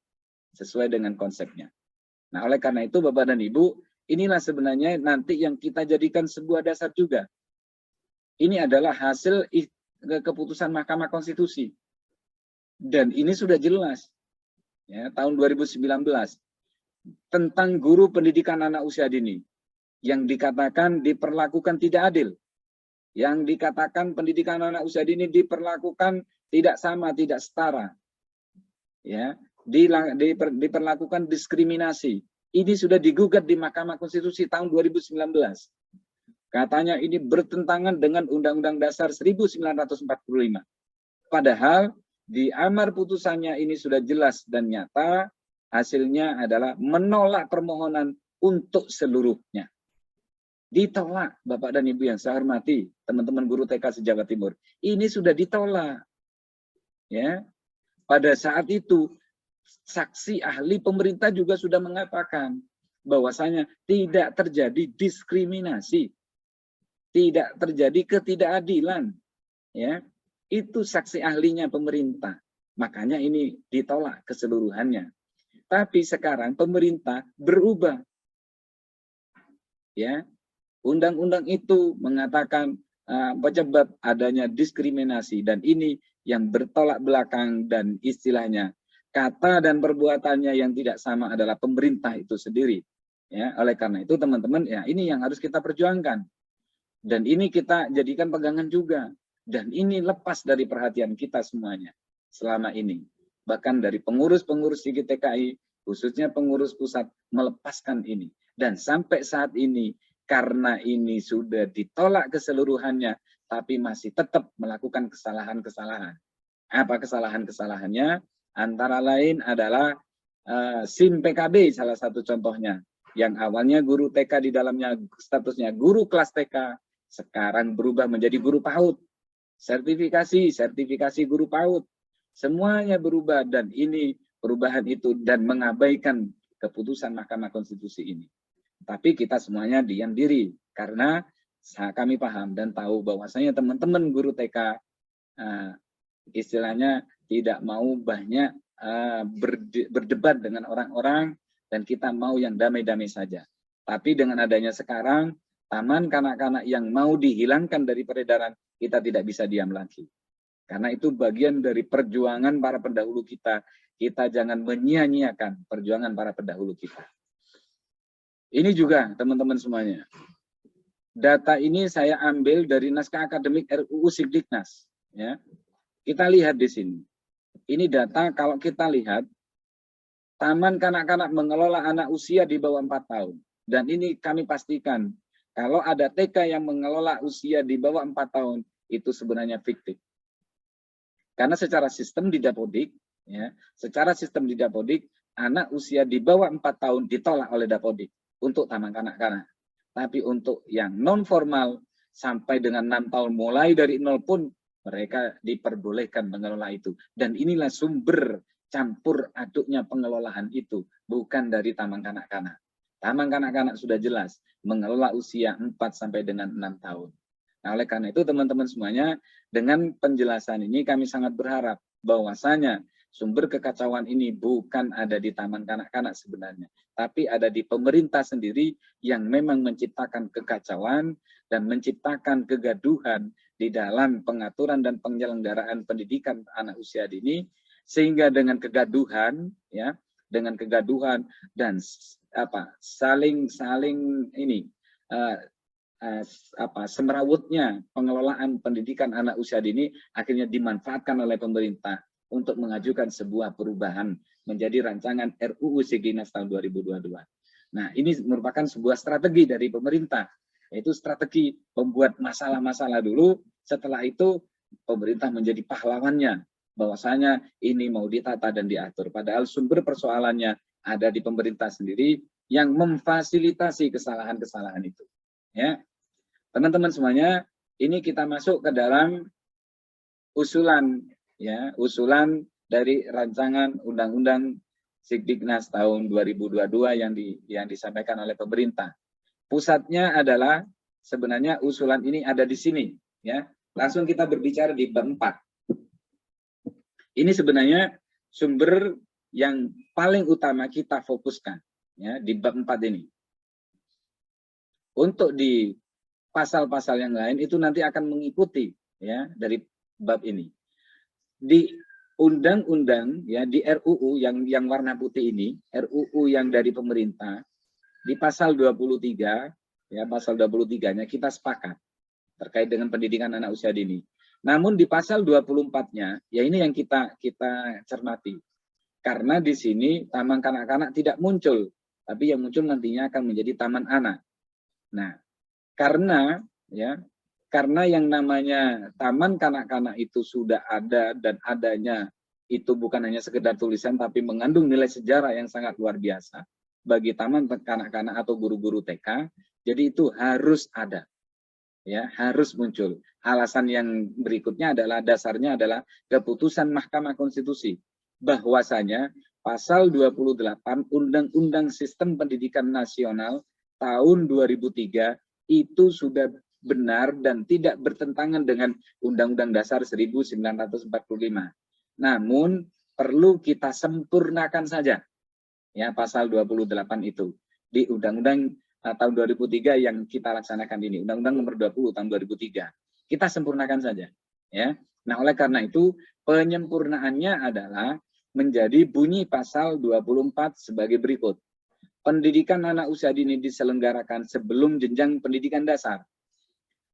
sesuai dengan konsepnya. Nah, oleh karena itu Bapak dan Ibu, inilah sebenarnya nanti yang kita jadikan sebuah dasar juga. Ini adalah hasil keputusan Mahkamah Konstitusi. Dan ini sudah jelas. Ya, tahun 2019 tentang guru pendidikan anak usia dini yang dikatakan diperlakukan tidak adil. Yang dikatakan pendidikan anak usia dini diperlakukan tidak sama, tidak setara. Ya, diperlakukan diskriminasi. Ini sudah digugat di Mahkamah Konstitusi tahun 2019. Katanya ini bertentangan dengan Undang-Undang Dasar 1945. Padahal di amar putusannya ini sudah jelas dan nyata, hasilnya adalah menolak permohonan untuk seluruhnya. Ditolak, Bapak dan Ibu yang saya hormati, teman-teman guru TK se-Jawa Timur. Ini sudah ditolak. Ya. Pada saat itu, saksi ahli pemerintah juga sudah mengatakan bahwasanya tidak terjadi diskriminasi, tidak terjadi ketidakadilan. Ya. Itu saksi ahlinya pemerintah. Makanya ini ditolak keseluruhannya. Tapi sekarang pemerintah berubah. Ya. Undang-undang itu mengatakan penyebab adanya diskriminasi, dan ini yang bertolak belakang, dan istilahnya kata dan perbuatannya yang tidak sama adalah pemerintah itu sendiri. Ya, oleh karena itu teman-teman, ya ini yang harus kita perjuangkan, dan ini kita jadikan pegangan juga, dan ini lepas dari perhatian kita semuanya selama ini. Bahkan dari pengurus-pengurus di TKI, khususnya pengurus pusat, melepaskan ini, dan sampai saat ini karena ini sudah ditolak keseluruhannya, tapi masih tetap melakukan kesalahan-kesalahan. Apa kesalahan-kesalahannya? Antara lain adalah SIM PKB salah satu contohnya. Yang awalnya guru TK di dalamnya statusnya guru kelas TK, sekarang berubah menjadi guru PAUD. Sertifikasi guru PAUD. Semuanya berubah, dan ini perubahan itu dan mengabaikan keputusan Mahkamah Konstitusi ini. Tapi kita semuanya diam diri, karena kami paham dan tahu bahwasanya teman-teman guru TK istilahnya tidak mau banyak berdebat dengan orang-orang, dan kita mau yang damai-damai saja. Tapi dengan adanya sekarang, taman kanak-kanak yang mau dihilangkan dari peredaran, kita tidak bisa diam lagi. Karena itu bagian dari perjuangan para pendahulu kita. Kita jangan menyia-nyiakan perjuangan para pendahulu kita. Ini juga teman-teman semuanya. Data ini saya ambil dari naskah akademik RUU Sikdiknas. Ya. Kita lihat di sini. Ini data kalau kita lihat, taman kanak-kanak mengelola anak usia di bawah 4 tahun. Dan ini kami pastikan, kalau ada TK yang mengelola usia di bawah 4 tahun, itu sebenarnya fiktif. Karena secara sistem di Dapodik, ya, secara sistem di Dapodik, anak usia di bawah 4 tahun ditolak oleh Dapodik untuk taman kanak-kanak. Tapi untuk yang non formal sampai dengan 6 tahun, mulai dari 0 pun mereka diperbolehkan mengelola itu. Dan inilah sumber campur aduknya pengelolaan itu, bukan dari taman kanak-kanak. Taman kanak-kanak sudah jelas mengelola usia 4 sampai dengan 6 tahun. Nah, oleh karena itu teman-teman semuanya, dengan penjelasan ini kami sangat berharap bahwasanya sumber kekacauan ini bukan ada di taman kanak-kanak sebenarnya, tapi ada di pemerintah sendiri yang memang menciptakan kekacauan dan menciptakan kegaduhan di dalam pengaturan dan penyelenggaraan pendidikan anak usia dini, sehingga dengan kegaduhan, ya, dengan kegaduhan dan saling ini semerawutnya pengelolaan pendidikan anak usia dini akhirnya dimanfaatkan oleh pemerintah untuk mengajukan sebuah perubahan menjadi rancangan RUU Sikdiknas tahun 2022. Nah, ini merupakan sebuah strategi dari pemerintah, yaitu strategi membuat masalah-masalah dulu, setelah itu pemerintah menjadi pahlawannya, bahwasanya ini mau ditata dan diatur. Padahal sumber persoalannya ada di pemerintah sendiri yang memfasilitasi kesalahan-kesalahan itu. Ya, teman-teman semuanya, ini kita masuk ke dalam usulan, ya, usulan dari rancangan Undang-Undang Sikdiknas tahun 2022 yang disampaikan oleh pemerintah. Pusatnya adalah sebenarnya usulan ini ada di sini, ya. Langsung kita berbicara di bab 4. Ini sebenarnya sumber yang paling utama kita fokuskan, ya, di bab 4 ini. Untuk di pasal-pasal yang lain itu nanti akan mengikuti ya dari bab ini. Di undang-undang ya, di RUU yang warna putih ini, RUU yang dari pemerintah, di pasal 23 ya, pasal 23-nya kita sepakat terkait dengan pendidikan anak usia dini. Namun di pasal 24-nya ya ini yang kita cermati. Karena di sini taman kanak-kanak tidak muncul, tapi yang muncul nantinya akan menjadi taman anak. Nah, karena yang namanya taman kanak-kanak itu sudah ada dan adanya itu bukan hanya sekedar tulisan tapi mengandung nilai sejarah yang sangat luar biasa bagi taman kanak-kanak atau guru-guru TK, jadi itu harus ada. Ya, harus muncul. Alasan yang berikutnya adalah dasarnya adalah keputusan Mahkamah Konstitusi bahwasanya pasal 28 Undang-Undang Sistem Pendidikan Nasional tahun 2003 itu sudah benar dan tidak bertentangan dengan Undang-Undang Dasar 1945. Namun perlu kita sempurnakan saja ya pasal 28 itu di Undang-Undang tahun 2003 yang kita laksanakan ini, Undang-Undang nomor 20 tahun 2003. Kita sempurnakan saja ya. Nah, oleh karena itu penyempurnaannya adalah menjadi bunyi pasal 24 sebagai berikut. Pendidikan anak usia dini diselenggarakan sebelum jenjang pendidikan dasar.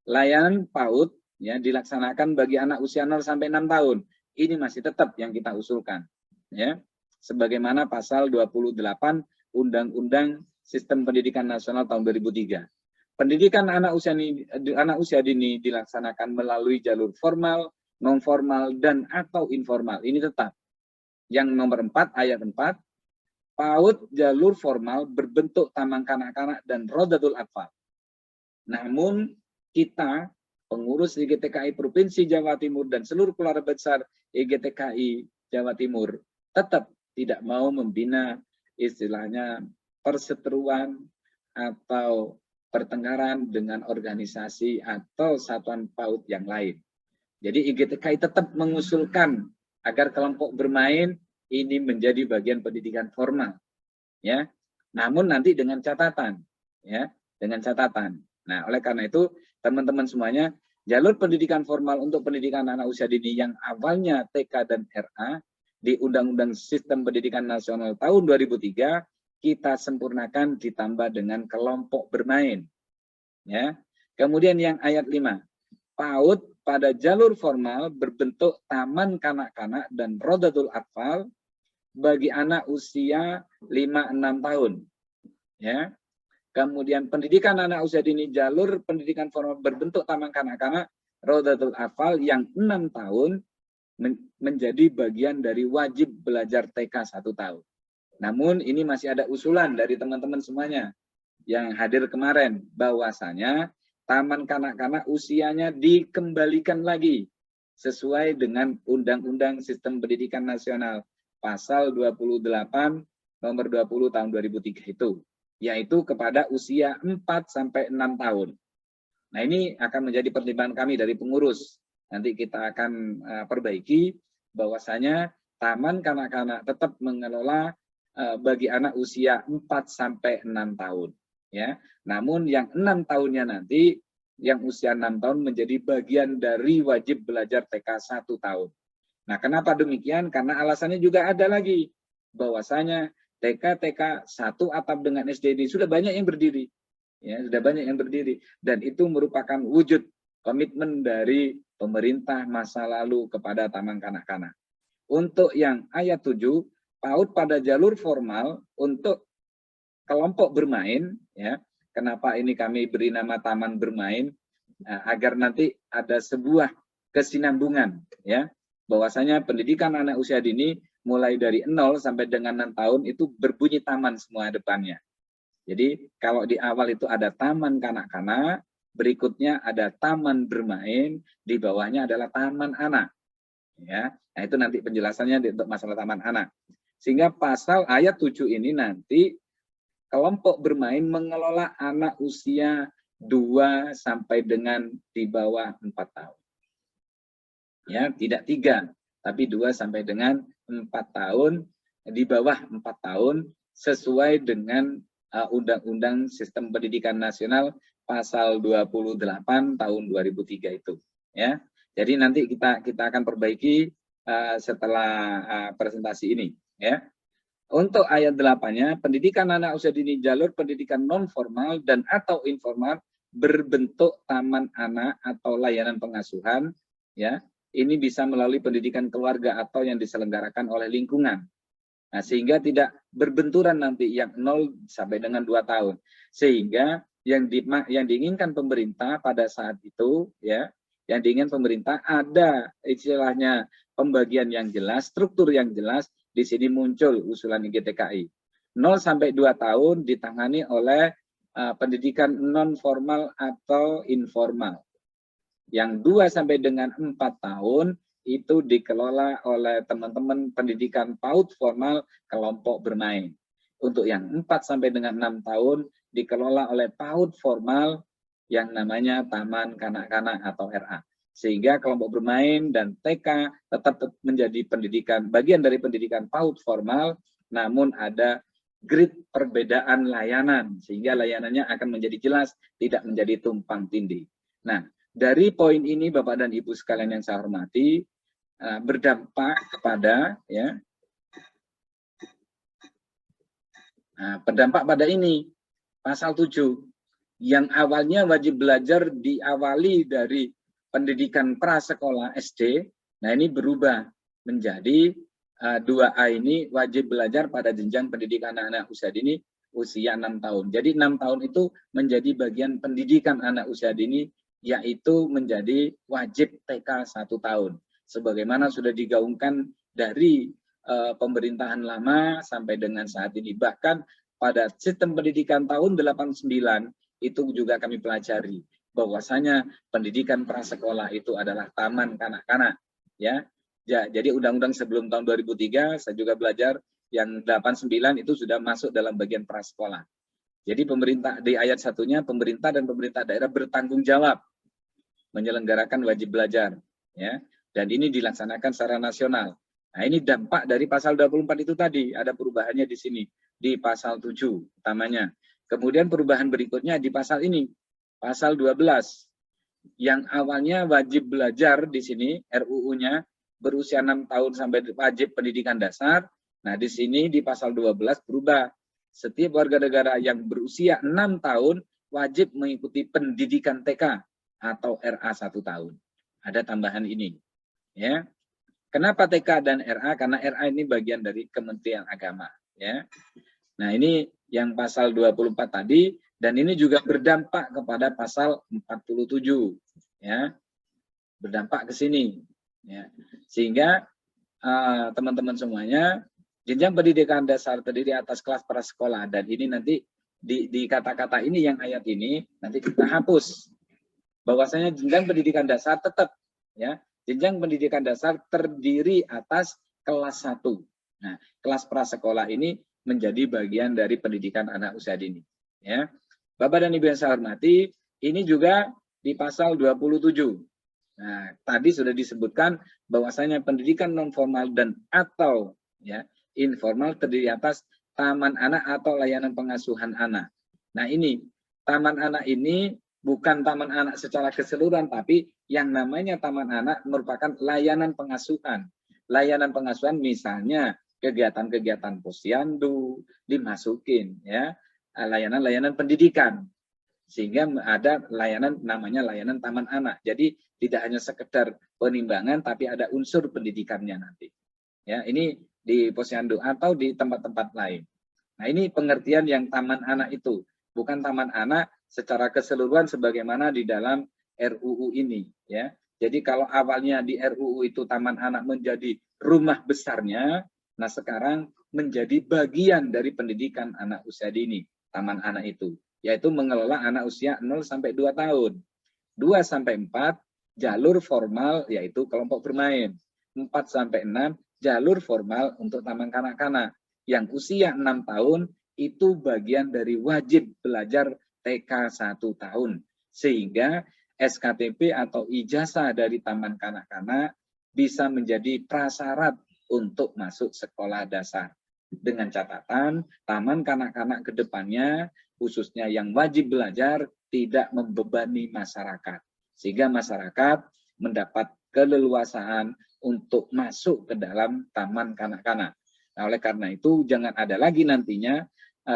Layanan PAUD ya dilaksanakan bagi anak usia 0 sampai 6 tahun. Ini masih tetap yang kita usulkan ya. Sebagaimana pasal 28 Undang-Undang Sistem Pendidikan Nasional tahun 2003. Pendidikan anak usia dini dilaksanakan melalui jalur formal, non formal dan atau informal. Ini tetap. Yang nomor 4 ayat 4, PAUD jalur formal berbentuk taman kanak-kanak dan rodatul atfal. Namun kita pengurus IGTKI Provinsi Jawa Timur dan seluruh keluarga besar IGTKI Jawa Timur tetap tidak mau membina istilahnya perseteruan atau pertengkaran dengan organisasi atau satuan PAUD yang lain. Jadi IGTKI tetap mengusulkan agar kelompok bermain ini menjadi bagian pendidikan formal, ya. Namun nanti dengan catatan, ya, dengan catatan. Nah, oleh karena itu teman-teman semuanya, jalur pendidikan formal untuk pendidikan anak usia dini yang awalnya TK dan RA di Undang-Undang Sistem Pendidikan Nasional tahun 2003 kita sempurnakan ditambah dengan kelompok bermain. Ya. Kemudian yang ayat 5, PAUD pada jalur formal berbentuk taman kanak-kanak dan rodatul atfal bagi anak usia 5-6 tahun. Ya. Kemudian pendidikan anak usia dini jalur pendidikan formal berbentuk taman kanak-kanak rodatul atfal yang 6 tahun menjadi bagian dari wajib belajar TK 1 tahun. Namun ini masih ada usulan dari teman-teman semuanya yang hadir kemarin bahwasanya taman kanak-kanak usianya dikembalikan lagi sesuai dengan Undang-Undang Sistem Pendidikan Nasional pasal 28 nomor 20 tahun 2003 itu, yaitu kepada usia 4 sampai 6 tahun. Nah, ini akan menjadi pertimbangan kami dari pengurus. Nanti kita akan perbaiki bahwasanya taman kanak-kanak tetap mengelola bagi anak usia 4 sampai 6 tahun ya. Namun yang 6 tahunnya nanti yang usia 6 tahun menjadi bagian dari wajib belajar TK 1 tahun. Nah, kenapa demikian? Karena alasannya juga ada lagi bahwasanya TK 1 atap dengan SD ini sudah banyak yang berdiri. Ya, sudah banyak yang berdiri dan itu merupakan wujud komitmen dari pemerintah masa lalu kepada taman kanak-kanak. Untuk yang ayat 7 PAUD pada jalur formal untuk kelompok bermain, ya. Kenapa ini kami beri nama taman bermain? Agar nanti ada sebuah kesinambungan, ya. Bahwasanya pendidikan anak usia dini mulai dari 0 sampai dengan 6 tahun itu berbunyi taman semua depannya. Jadi kalau di awal itu ada taman kanak-kanak, berikutnya ada taman bermain, di bawahnya adalah taman anak. Ya. Nah, itu nanti penjelasannya untuk masalah taman anak. Sehingga pasal ayat 7 ini nanti kelompok bermain mengelola anak usia 2 sampai dengan di bawah 4 tahun. Ya, tidak 3, tapi 2 sampai dengan 4 tahun, di bawah 4 tahun sesuai dengan Undang-Undang Sistem Pendidikan Nasional pasal 28 tahun 2003 itu, ya. Jadi nanti kita akan perbaiki setelah presentasi ini, ya. Untuk ayat 8-nya, pendidikan anak usia dini jalur pendidikan non formal dan atau informal berbentuk taman anak atau layanan pengasuhan, ya. Ini bisa melalui pendidikan keluarga atau yang diselenggarakan oleh lingkungan. Nah, sehingga tidak berbenturan nanti yang 0 sampai dengan 2 tahun. Sehingga yang diinginkan pemerintah pada saat itu, ya, yang diinginkan pemerintah ada istilahnya pembagian yang jelas, struktur yang jelas. Di sini muncul usulan IGTKI. 0 sampai 2 tahun ditangani oleh pendidikan non formal atau informal. Yang 2 sampai dengan 4 tahun itu dikelola oleh teman-teman pendidikan PAUD formal kelompok bermain. Untuk yang 4 sampai dengan 6 tahun dikelola oleh PAUD formal yang namanya Taman Kanak-Kanak atau RA. Sehingga kelompok bermain dan TK tetap menjadi pendidikan, bagian dari pendidikan PAUD formal, namun ada grid perbedaan layanan, sehingga layanannya akan menjadi jelas, tidak menjadi tumpang tindih. Nah, dari poin ini Bapak dan Ibu sekalian yang saya hormati, berdampak kepada, ya, berdampak pada ini, pasal 7, yang awalnya wajib belajar diawali dari pendidikan prasekolah SD, nah ini berubah menjadi 2A ini wajib belajar pada jenjang pendidikan anak usia dini usia 6 tahun. Jadi 6 tahun itu menjadi bagian pendidikan anak usia dini, yaitu menjadi wajib TK 1 tahun. Sebagaimana sudah digaungkan dari pemerintahan lama sampai dengan saat ini. Bahkan pada sistem pendidikan tahun 89 itu juga kami pelajari bahwasanya pendidikan prasekolah itu adalah taman kanak-kanak, ya. Jadi undang-undang sebelum tahun 2003 saya juga belajar yang 89 itu sudah masuk dalam bagian prasekolah. Jadi pemerintah di ayat 1-nya pemerintah dan pemerintah daerah bertanggung jawab menyelenggarakan wajib belajar, ya. Dan ini dilaksanakan secara nasional. Nah, ini dampak dari pasal 24 itu tadi, ada perubahannya di sini di pasal 7 utamanya. Kemudian perubahan berikutnya di pasal ini. Pasal 12 yang awalnya wajib belajar di sini RUU-nya berusia 6 tahun sampai wajib pendidikan dasar. Nah, di sini di pasal 12 berubah. Setiap warga negara yang berusia 6 tahun wajib mengikuti pendidikan TK atau RA 1 tahun. Ada tambahan ini, ya. Kenapa TK dan RA? Karena RA ini bagian dari Kementerian Agama, ya. Nah, ini yang pasal 24 tadi. Dan ini juga berdampak kepada pasal 47, ya, berdampak ke sini, ya. Sehingga teman-teman semuanya, jenjang pendidikan dasar terdiri atas kelas prasekolah, dan ini nanti di kata-kata ini yang ayat ini nanti kita hapus, bahwasanya jenjang pendidikan dasar tetap, ya, jenjang pendidikan dasar terdiri atas kelas 1. Nah, kelas prasekolah ini menjadi bagian dari pendidikan anak usia dini, ya. Bapak dan Ibu yang saya hormati, ini juga di pasal 27. Nah, tadi sudah disebutkan bahwasanya pendidikan non formal dan atau, ya, informal terdiri atas taman anak atau layanan pengasuhan anak. Nah, ini taman anak ini bukan taman anak secara keseluruhan, tapi yang namanya taman anak merupakan layanan pengasuhan. Layanan pengasuhan misalnya kegiatan-kegiatan posyandu dimasukin, ya. Layanan-layanan pendidikan, sehingga ada layanan namanya layanan taman anak. Jadi tidak hanya sekedar penimbangan, tapi ada unsur pendidikannya nanti, ya. Ini di posyandu atau di tempat-tempat lain. Nah, ini pengertian yang taman anak itu, bukan taman anak secara keseluruhan sebagaimana di dalam RUU ini, ya. Jadi kalau awalnya di RUU itu taman anak menjadi rumah besarnya, nah sekarang menjadi bagian dari pendidikan anak usia dini. Taman anak itu, yaitu mengelola anak usia 0 sampai 2 tahun. 2 sampai 4 jalur formal yaitu kelompok bermain. 4 sampai 6 jalur formal untuk taman kanak-kanak. Yang usia 6 tahun itu bagian dari wajib belajar TK 1 tahun. Sehingga SKTP atau ijazah dari taman kanak-kanak bisa menjadi prasyarat untuk masuk sekolah dasar. dengan catatan taman kanak-kanak ke depannya khususnya yang wajib belajar tidak membebani masyarakat, sehingga masyarakat mendapat keleluasaan untuk masuk ke dalam taman kanak-kanak. Nah, oleh karena itu jangan ada lagi nantinya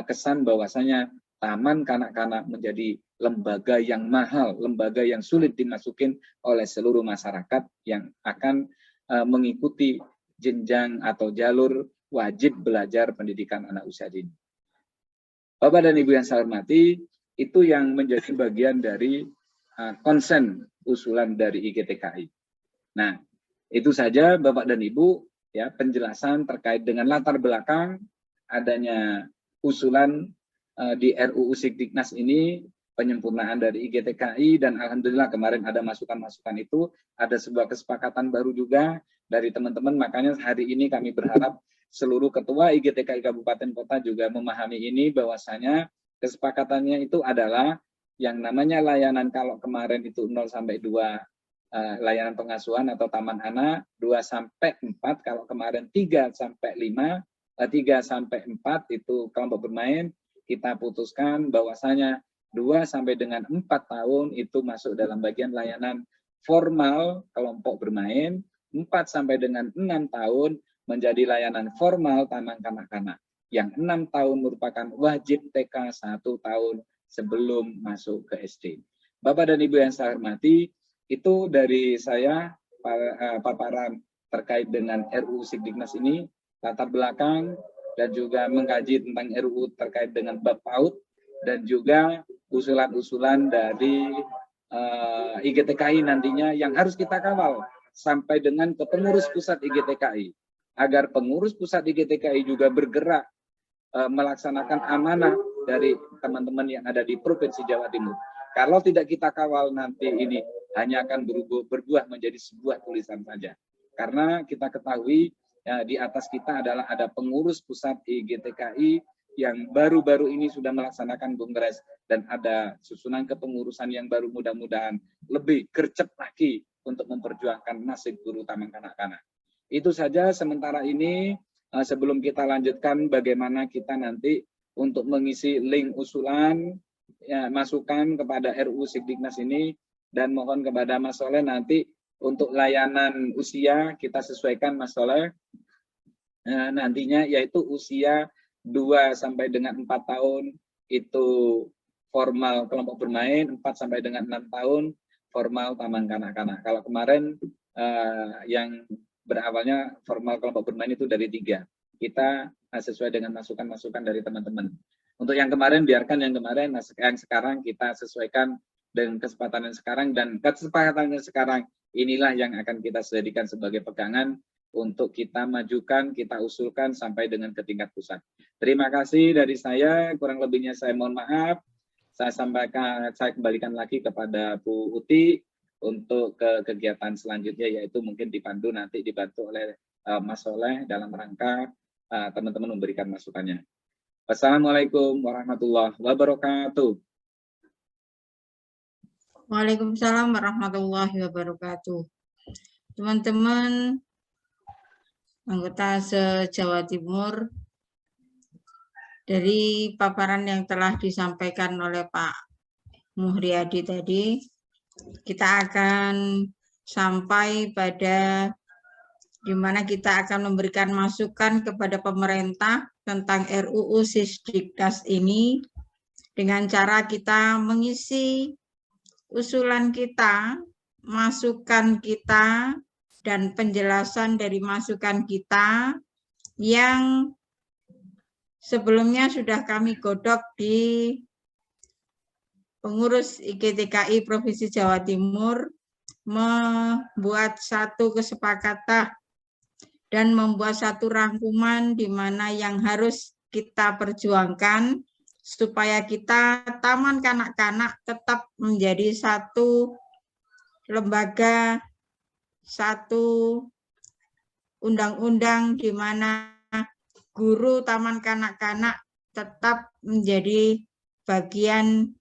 kesan bahwasanya taman kanak-kanak menjadi lembaga yang mahal, lembaga yang sulit dimasukin oleh seluruh masyarakat yang akan mengikuti jenjang atau jalur wajib belajar pendidikan anak usia dini. Bapak dan Ibu yang saya hormati, itu yang menjadi bagian dari konsen usulan dari IGTKI. Nah, itu saja Bapak dan Ibu ya penjelasan terkait dengan latar belakang adanya usulan di RUU Sikdiknas ini, penyempurnaan dari IGTKI, dan alhamdulillah kemarin ada masukan-masukan itu, ada sebuah kesepakatan baru juga dari teman-teman. Makanya hari ini kami berharap seluruh ketua IGTKI Kabupaten Kota juga memahami ini, bahwasanya kesepakatannya itu adalah yang namanya layanan, kalau kemarin itu 0 sampai 2 layanan pengasuhan atau taman anak, 2 sampai 4, kalau kemarin 3 sampai 5, 3 sampai 4 itu kelompok bermain, kita putuskan bahwasanya 2 sampai dengan 4 tahun itu masuk dalam bagian layanan formal kelompok bermain, 4 sampai dengan 6 tahun menjadi layanan formal taman kanak-kanak. Yang 6 tahun merupakan wajib TK 1 tahun sebelum masuk ke SD. Bapak dan Ibu yang saya hormati, itu dari saya paparan terkait dengan RUU Sikdiknas ini, latar belakang dan juga mengkaji tentang RUU terkait dengan bab PAUD dan juga usulan-usulan dari IGTKI nantinya yang harus kita kawal sampai dengan ke pengurus pusat IGTKI, agar pengurus pusat IGTKI juga bergerak melaksanakan amanah dari teman-teman yang ada di Provinsi Jawa Timur. Kalau tidak kita kawal, nanti ini hanya akan berbuah menjadi sebuah tulisan saja. Karena kita ketahui ya, di atas kita adalah ada pengurus pusat IGTKI yang baru-baru ini sudah melaksanakan kongres, dan ada susunan kepengurusan yang baru, mudah-mudahan lebih gercep lagi untuk memperjuangkan nasib guru taman kanak-kanak. Itu saja sementara ini. Sebelum kita lanjutkan bagaimana kita nanti untuk mengisi link usulan, ya, masukan kepada RUU Sikdiknas ini, dan mohon kepada Mas Soleh nanti untuk layanan usia kita sesuaikan Mas Soleh nantinya, yaitu usia 2 sampai dengan 4 tahun itu formal kelompok bermain, 4 sampai dengan 6 tahun formal taman kanak-kanak. Kalau kemarin yang berawalnya formal kelompok bermain itu dari 3. Kita sesuai dengan masukan-masukan dari teman-teman. Untuk yang kemarin, biarkan yang kemarin, yang sekarang kita sesuaikan dengan kesepakatan yang sekarang, dan kesepakatan yang sekarang inilah yang akan kita jadikan sebagai pegangan untuk kita majukan, kita usulkan sampai dengan ke tingkat pusat. Terima kasih dari saya, kurang lebihnya saya mohon maaf. Saya kembalikan lagi kepada Bu Uti untuk ke kegiatan selanjutnya, yaitu mungkin dibantu oleh Mas Soleh dalam rangka teman-teman memberikan masukannya. Wassalamualaikum warahmatullahi wabarakatuh. Waalaikumsalam warahmatullahi wabarakatuh. Teman-teman anggota se-Jawa Timur, dari paparan yang telah disampaikan oleh Pak Muhriadi tadi, kita akan sampai pada di mana kita akan memberikan masukan kepada pemerintah tentang RUU Sikdiknas ini dengan cara kita mengisi usulan kita, masukan kita, dan penjelasan dari masukan kita yang sebelumnya sudah kami godok di pengurus IGTKI Provinsi Jawa Timur, membuat satu kesepakatan dan membuat satu rangkuman di mana yang harus kita perjuangkan supaya kita taman kanak-kanak tetap menjadi satu lembaga, satu undang-undang di mana guru taman kanak-kanak tetap menjadi bagian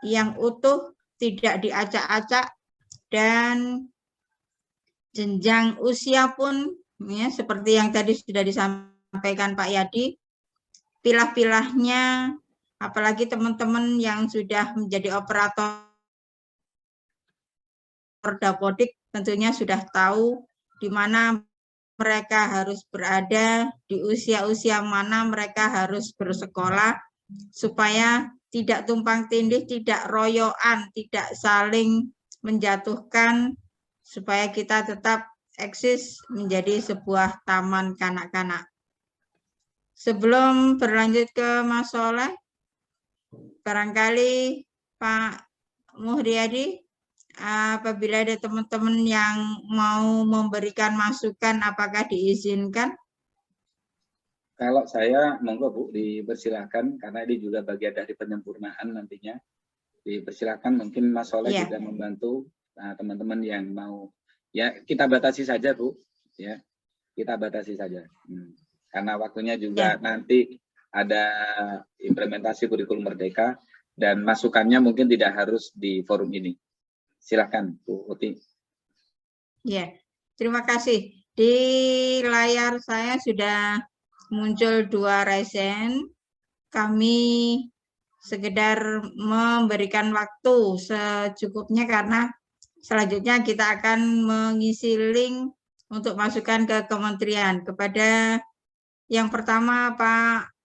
yang utuh, tidak diacak-acak, dan jenjang usia pun ya seperti yang tadi sudah disampaikan disampaikan Pak Yadi, pilah-pilahnya, apalagi teman-teman yang sudah menjadi operator Dapodik tentunya sudah tahu di mana mereka harus berada, di usia-usia mana mereka harus bersekolah, supaya tidak tumpang tindih, tidak royoan, tidak saling menjatuhkan, supaya kita tetap eksis menjadi sebuah taman kanak-kanak. Sebelum berlanjut ke Mas Soleh, barangkali Pak Muhriadi, apabila ada teman-teman yang mau memberikan masukan, apakah diizinkan? Kalau saya, monggo Bu, dipersilakan, karena ini juga bagian dari penyempurnaan nantinya. Dipersilakan, mungkin Mas Soleh juga membantu teman-teman yang mau. Ya, kita batasi saja Bu, ya, kita batasi saja. Karena waktunya juga nanti ada implementasi kurikulum Merdeka, dan masukannya mungkin tidak harus di forum ini. Silakan Bu Uti. Ya, terima kasih. Di layar saya sudah muncul 2 raisen. Kami sekedar memberikan waktu secukupnya karena selanjutnya kita akan mengisi link untuk masukan ke kementerian. Kepada yang pertama Pak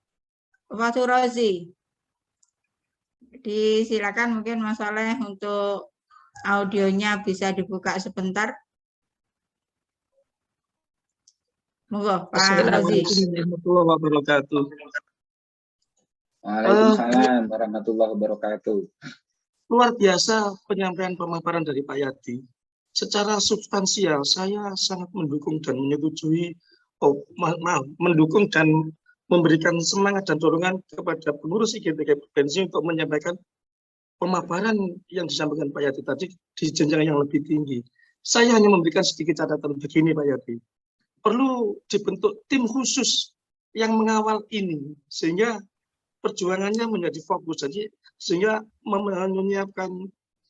Fathur Rozi, disilakan mungkin Mas Soleh untuk audionya bisa dibuka sebentar. Monggo Pak Rozi. Assalamualaikum warahmatullahi wabarakatuh. Waalaikumsalam warahmatullahi wabarakatuh. Luar biasa penyampaian pemaparan dari Pak Yadi. Secara substansial saya sangat mendukung dan menyetujui, mendukung dan memberikan semangat dan dorongan kepada pengurus IGTK provinsi untuk menyampaikan pemaparan yang disampaikan Pak Yadi tadi di jenjang yang lebih tinggi. Saya hanya memberikan sedikit catatan begini Pak Yadi. Perlu dibentuk tim khusus yang mengawal ini sehingga perjuangannya menjadi fokus. Jadi sehingga menyiapkan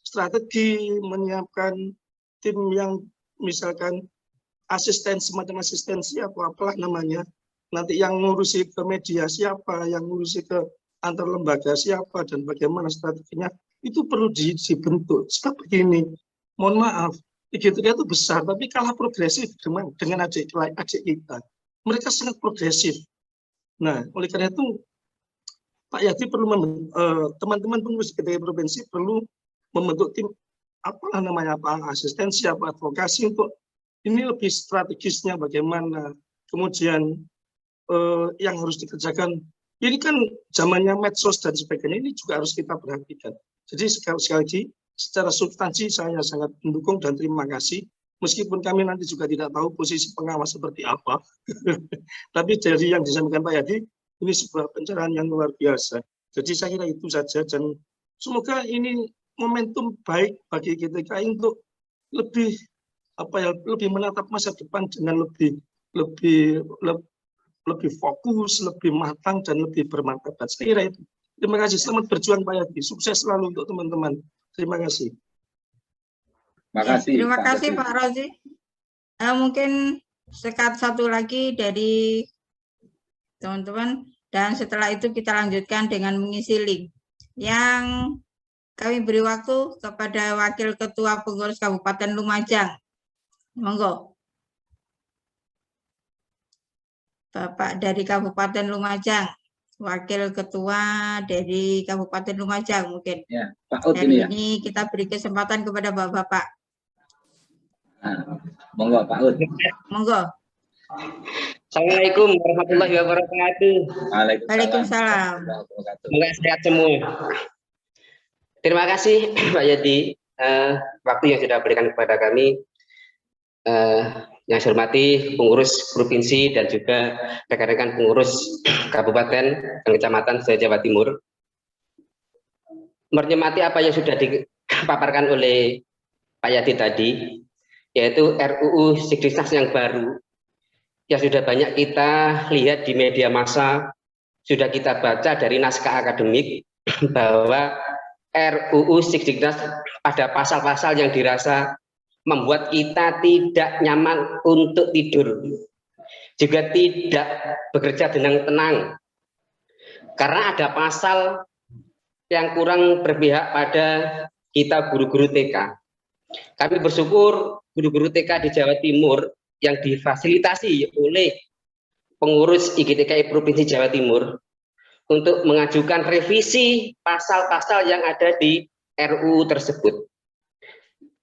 strategi, menyiapkan tim yang misalkan semacam asistensi atau apalah namanya, nanti yang ngurusi ke media siapa, yang ngurusi ke antar lembaga siapa, dan bagaimana strateginya, itu perlu dibentuk. Sebab begini, mohon maaf, IGTK itu besar, tapi kalah progresif dengan adik kita. Mereka sangat progresif. Nah, oleh karena itu, Pak Yadi perlu teman-teman pengurus IGTK provinsi perlu membentuk tim apa namanya, apa asistensi, apa advokasi untuk ini lebih strategisnya bagaimana, kemudian yang harus dikerjakan. Ini kan zamannya medsos dan sebagainya, ini juga harus kita perhatikan. Jadi sekali lagi secara substansi saya sangat mendukung dan terima kasih. Meskipun kami nanti juga tidak tahu posisi pengawas seperti apa, tapi dari yang disampaikan Pak Yadi, ini sebuah pencerahan yang luar biasa. Jadi saya kira itu saja, dan semoga ini momentum baik bagi IGTK untuk lebih lebih menatap masa depan dengan lebih fokus, lebih matang dan lebih bermartabat. Saya kira itu. Terima kasih. Selamat berjuang Pak Yadi. Sukses selalu untuk teman-teman. Terima kasih. Terima kasih Pak Rozi. Mungkin satu lagi dari teman-teman, dan setelah itu kita lanjutkan dengan mengisi link. Yang kami beri waktu kepada Wakil Ketua Pengurus Kabupaten Lumajang. Monggo. Bapak dari Kabupaten Lumajang, Wakil Ketua dari Kabupaten Lumajang mungkin. Ya, Pak Ud ini ya. Ini kita beri kesempatan kepada Bapak-bapak. Monggo Pak Ud. Monggo. Assalamualaikum warahmatullahi wabarakatuh. Waalaikumsalam. Semoga sehat semua. Terima kasih Pak Yadi, waktu yang sudah berikan kepada kami. Yang saya hormati pengurus provinsi dan juga rekan-rekan pengurus kabupaten dan kecamatan se-Jawa Timur. Menyemati apa yang sudah dipaparkan oleh Pak Yadi tadi, yaitu RUU Sigdiknas yang baru, yang sudah banyak kita lihat di media massa, sudah kita baca dari naskah akademik, bahwa RUU Sigdiknas pada pasal-pasal yang dirasa membuat kita tidak nyaman untuk tidur. juga tidak bekerja dengan tenang. Karena ada pasal yang kurang berpihak pada kita guru-guru TK. Kami bersyukur guru-guru TK di Jawa Timur yang difasilitasi oleh pengurus IGTKI Provinsi Jawa Timur untuk mengajukan revisi pasal-pasal yang ada di RUU tersebut.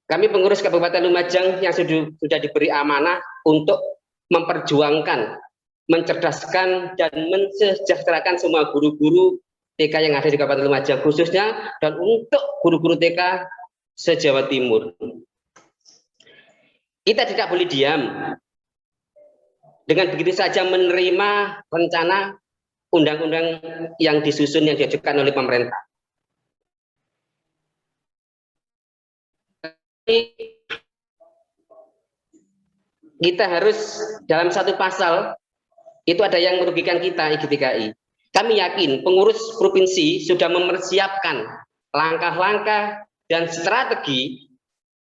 Kami pengurus Kabupaten Lumajang yang sudah diberi amanah untuk memperjuangkan, mencerdaskan, dan mensejahterakan semua guru-guru TK yang ada di Kabupaten Lumajang khususnya, dan untuk guru-guru TK se-Jawa Timur. Kita tidak boleh diam dengan begitu saja menerima rencana undang-undang yang disusun, yang diajukan oleh pemerintah. Kita harus dalam satu pasal itu ada yang merugikan kita IGTKI. Kami yakin pengurus provinsi sudah mempersiapkan langkah-langkah dan strategi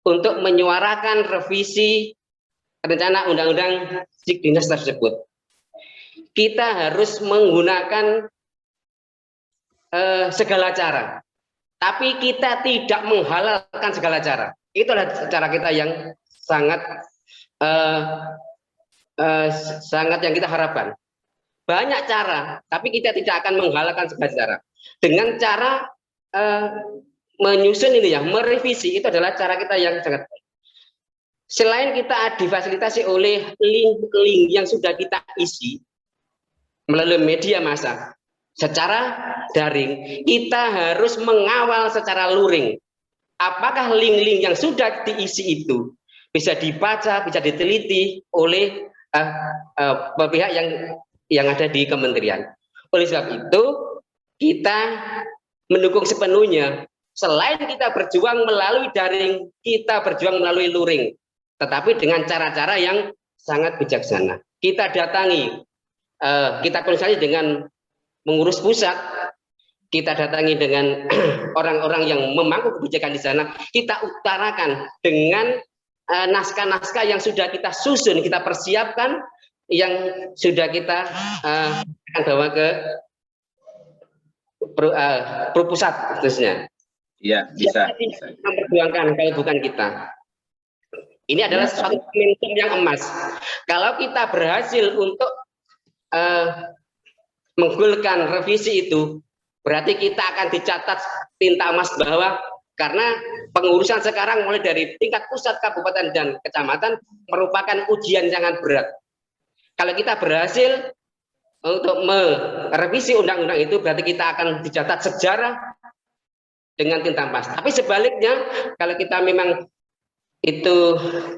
untuk menyuarakan revisi rencana undang-undang Sikdinas tersebut. Kita harus menggunakan segala cara, tapi kita tidak menghalalkan segala cara. Itulah cara kita yang sangat yang kita harapkan. Banyak cara, tapi kita tidak akan menghalalkan segala cara. Dengan cara menyusun ini ya, merevisi, itu adalah cara kita yang sangat baik. Selain kita difasilitasi oleh link-link yang sudah kita isi melalui media massa secara daring, kita harus mengawal secara luring. Apakah link-link yang sudah diisi itu bisa dibaca, bisa diteliti oleh pihak yang ada di kementerian. Oleh sebab itu, kita mendukung sepenuhnya. Selain kita berjuang melalui daring, kita berjuang melalui luring, tetapi dengan cara-cara yang sangat bijaksana. Kita datangi, kita konsultasi dengan pengurus pusat, kita datangi dengan orang-orang yang memangku kebijakan di sana, kita utarakan dengan naskah-naskah yang sudah kita susun, kita persiapkan, yang sudah kita akan bawa ke pusat khususnya. Iya, bisa. Memperjuangkan kalau bukan kita. Ini adalah suatu momentum yang emas. Kalau kita berhasil untuk menggolkan revisi itu, berarti kita akan dicatat tinta emas bahwa karena pengurusan sekarang mulai dari tingkat pusat, kabupaten, dan kecamatan merupakan ujian sangat berat. Kalau kita berhasil untuk merevisi undang-undang itu, berarti kita akan dicatat sejarah dengan tinta emas. Tapi sebaliknya, kalau kita memang itu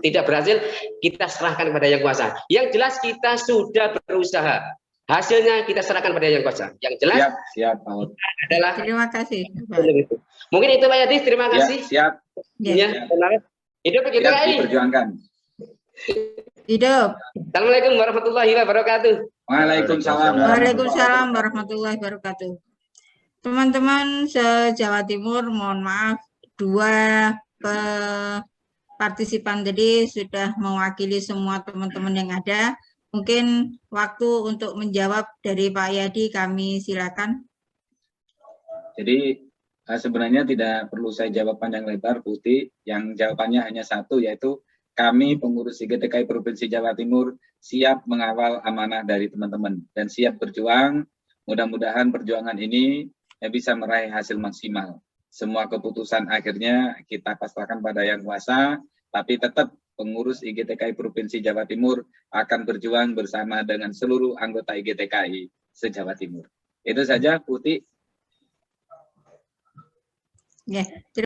tidak berhasil, kita serahkan kepada yang kuasa. Yang jelas kita sudah berusaha. Hasilnya kita serahkan pada yang kuasa. Yang jelas siap Pak. Adalah Terima kasih. mungkin itu Pak Yadi, terima kasih. Siap. Ya, benar. Hidup kita diperjuangkan. Hidup. Assalamualaikum warahmatullahi wabarakatuh. Waalaikumsalam. Waalaikumsalam warahmatullahi wabarakatuh. Teman-teman se-Jawa Timur, mohon maaf, dua partisipan tadi sudah mewakili semua teman-teman yang ada. Mungkin waktu untuk menjawab dari Pak Yadi kami silakan. Jadi sebenarnya tidak perlu saya jawab panjang lebar, Putih. Yang jawabannya hanya satu, yaitu kami pengurus IGTKI Provinsi Jawa Timur siap mengawal amanah dari teman-teman dan siap berjuang. Mudah-mudahan perjuangan ini bisa meraih hasil maksimal. Semua keputusan akhirnya kita pasrahkan pada yang kuasa, tapi tetap pengurus IGTKI Provinsi Jawa Timur akan berjuang bersama dengan seluruh anggota IGTKI se-Jawa Timur. Itu saja, Putih. Ya.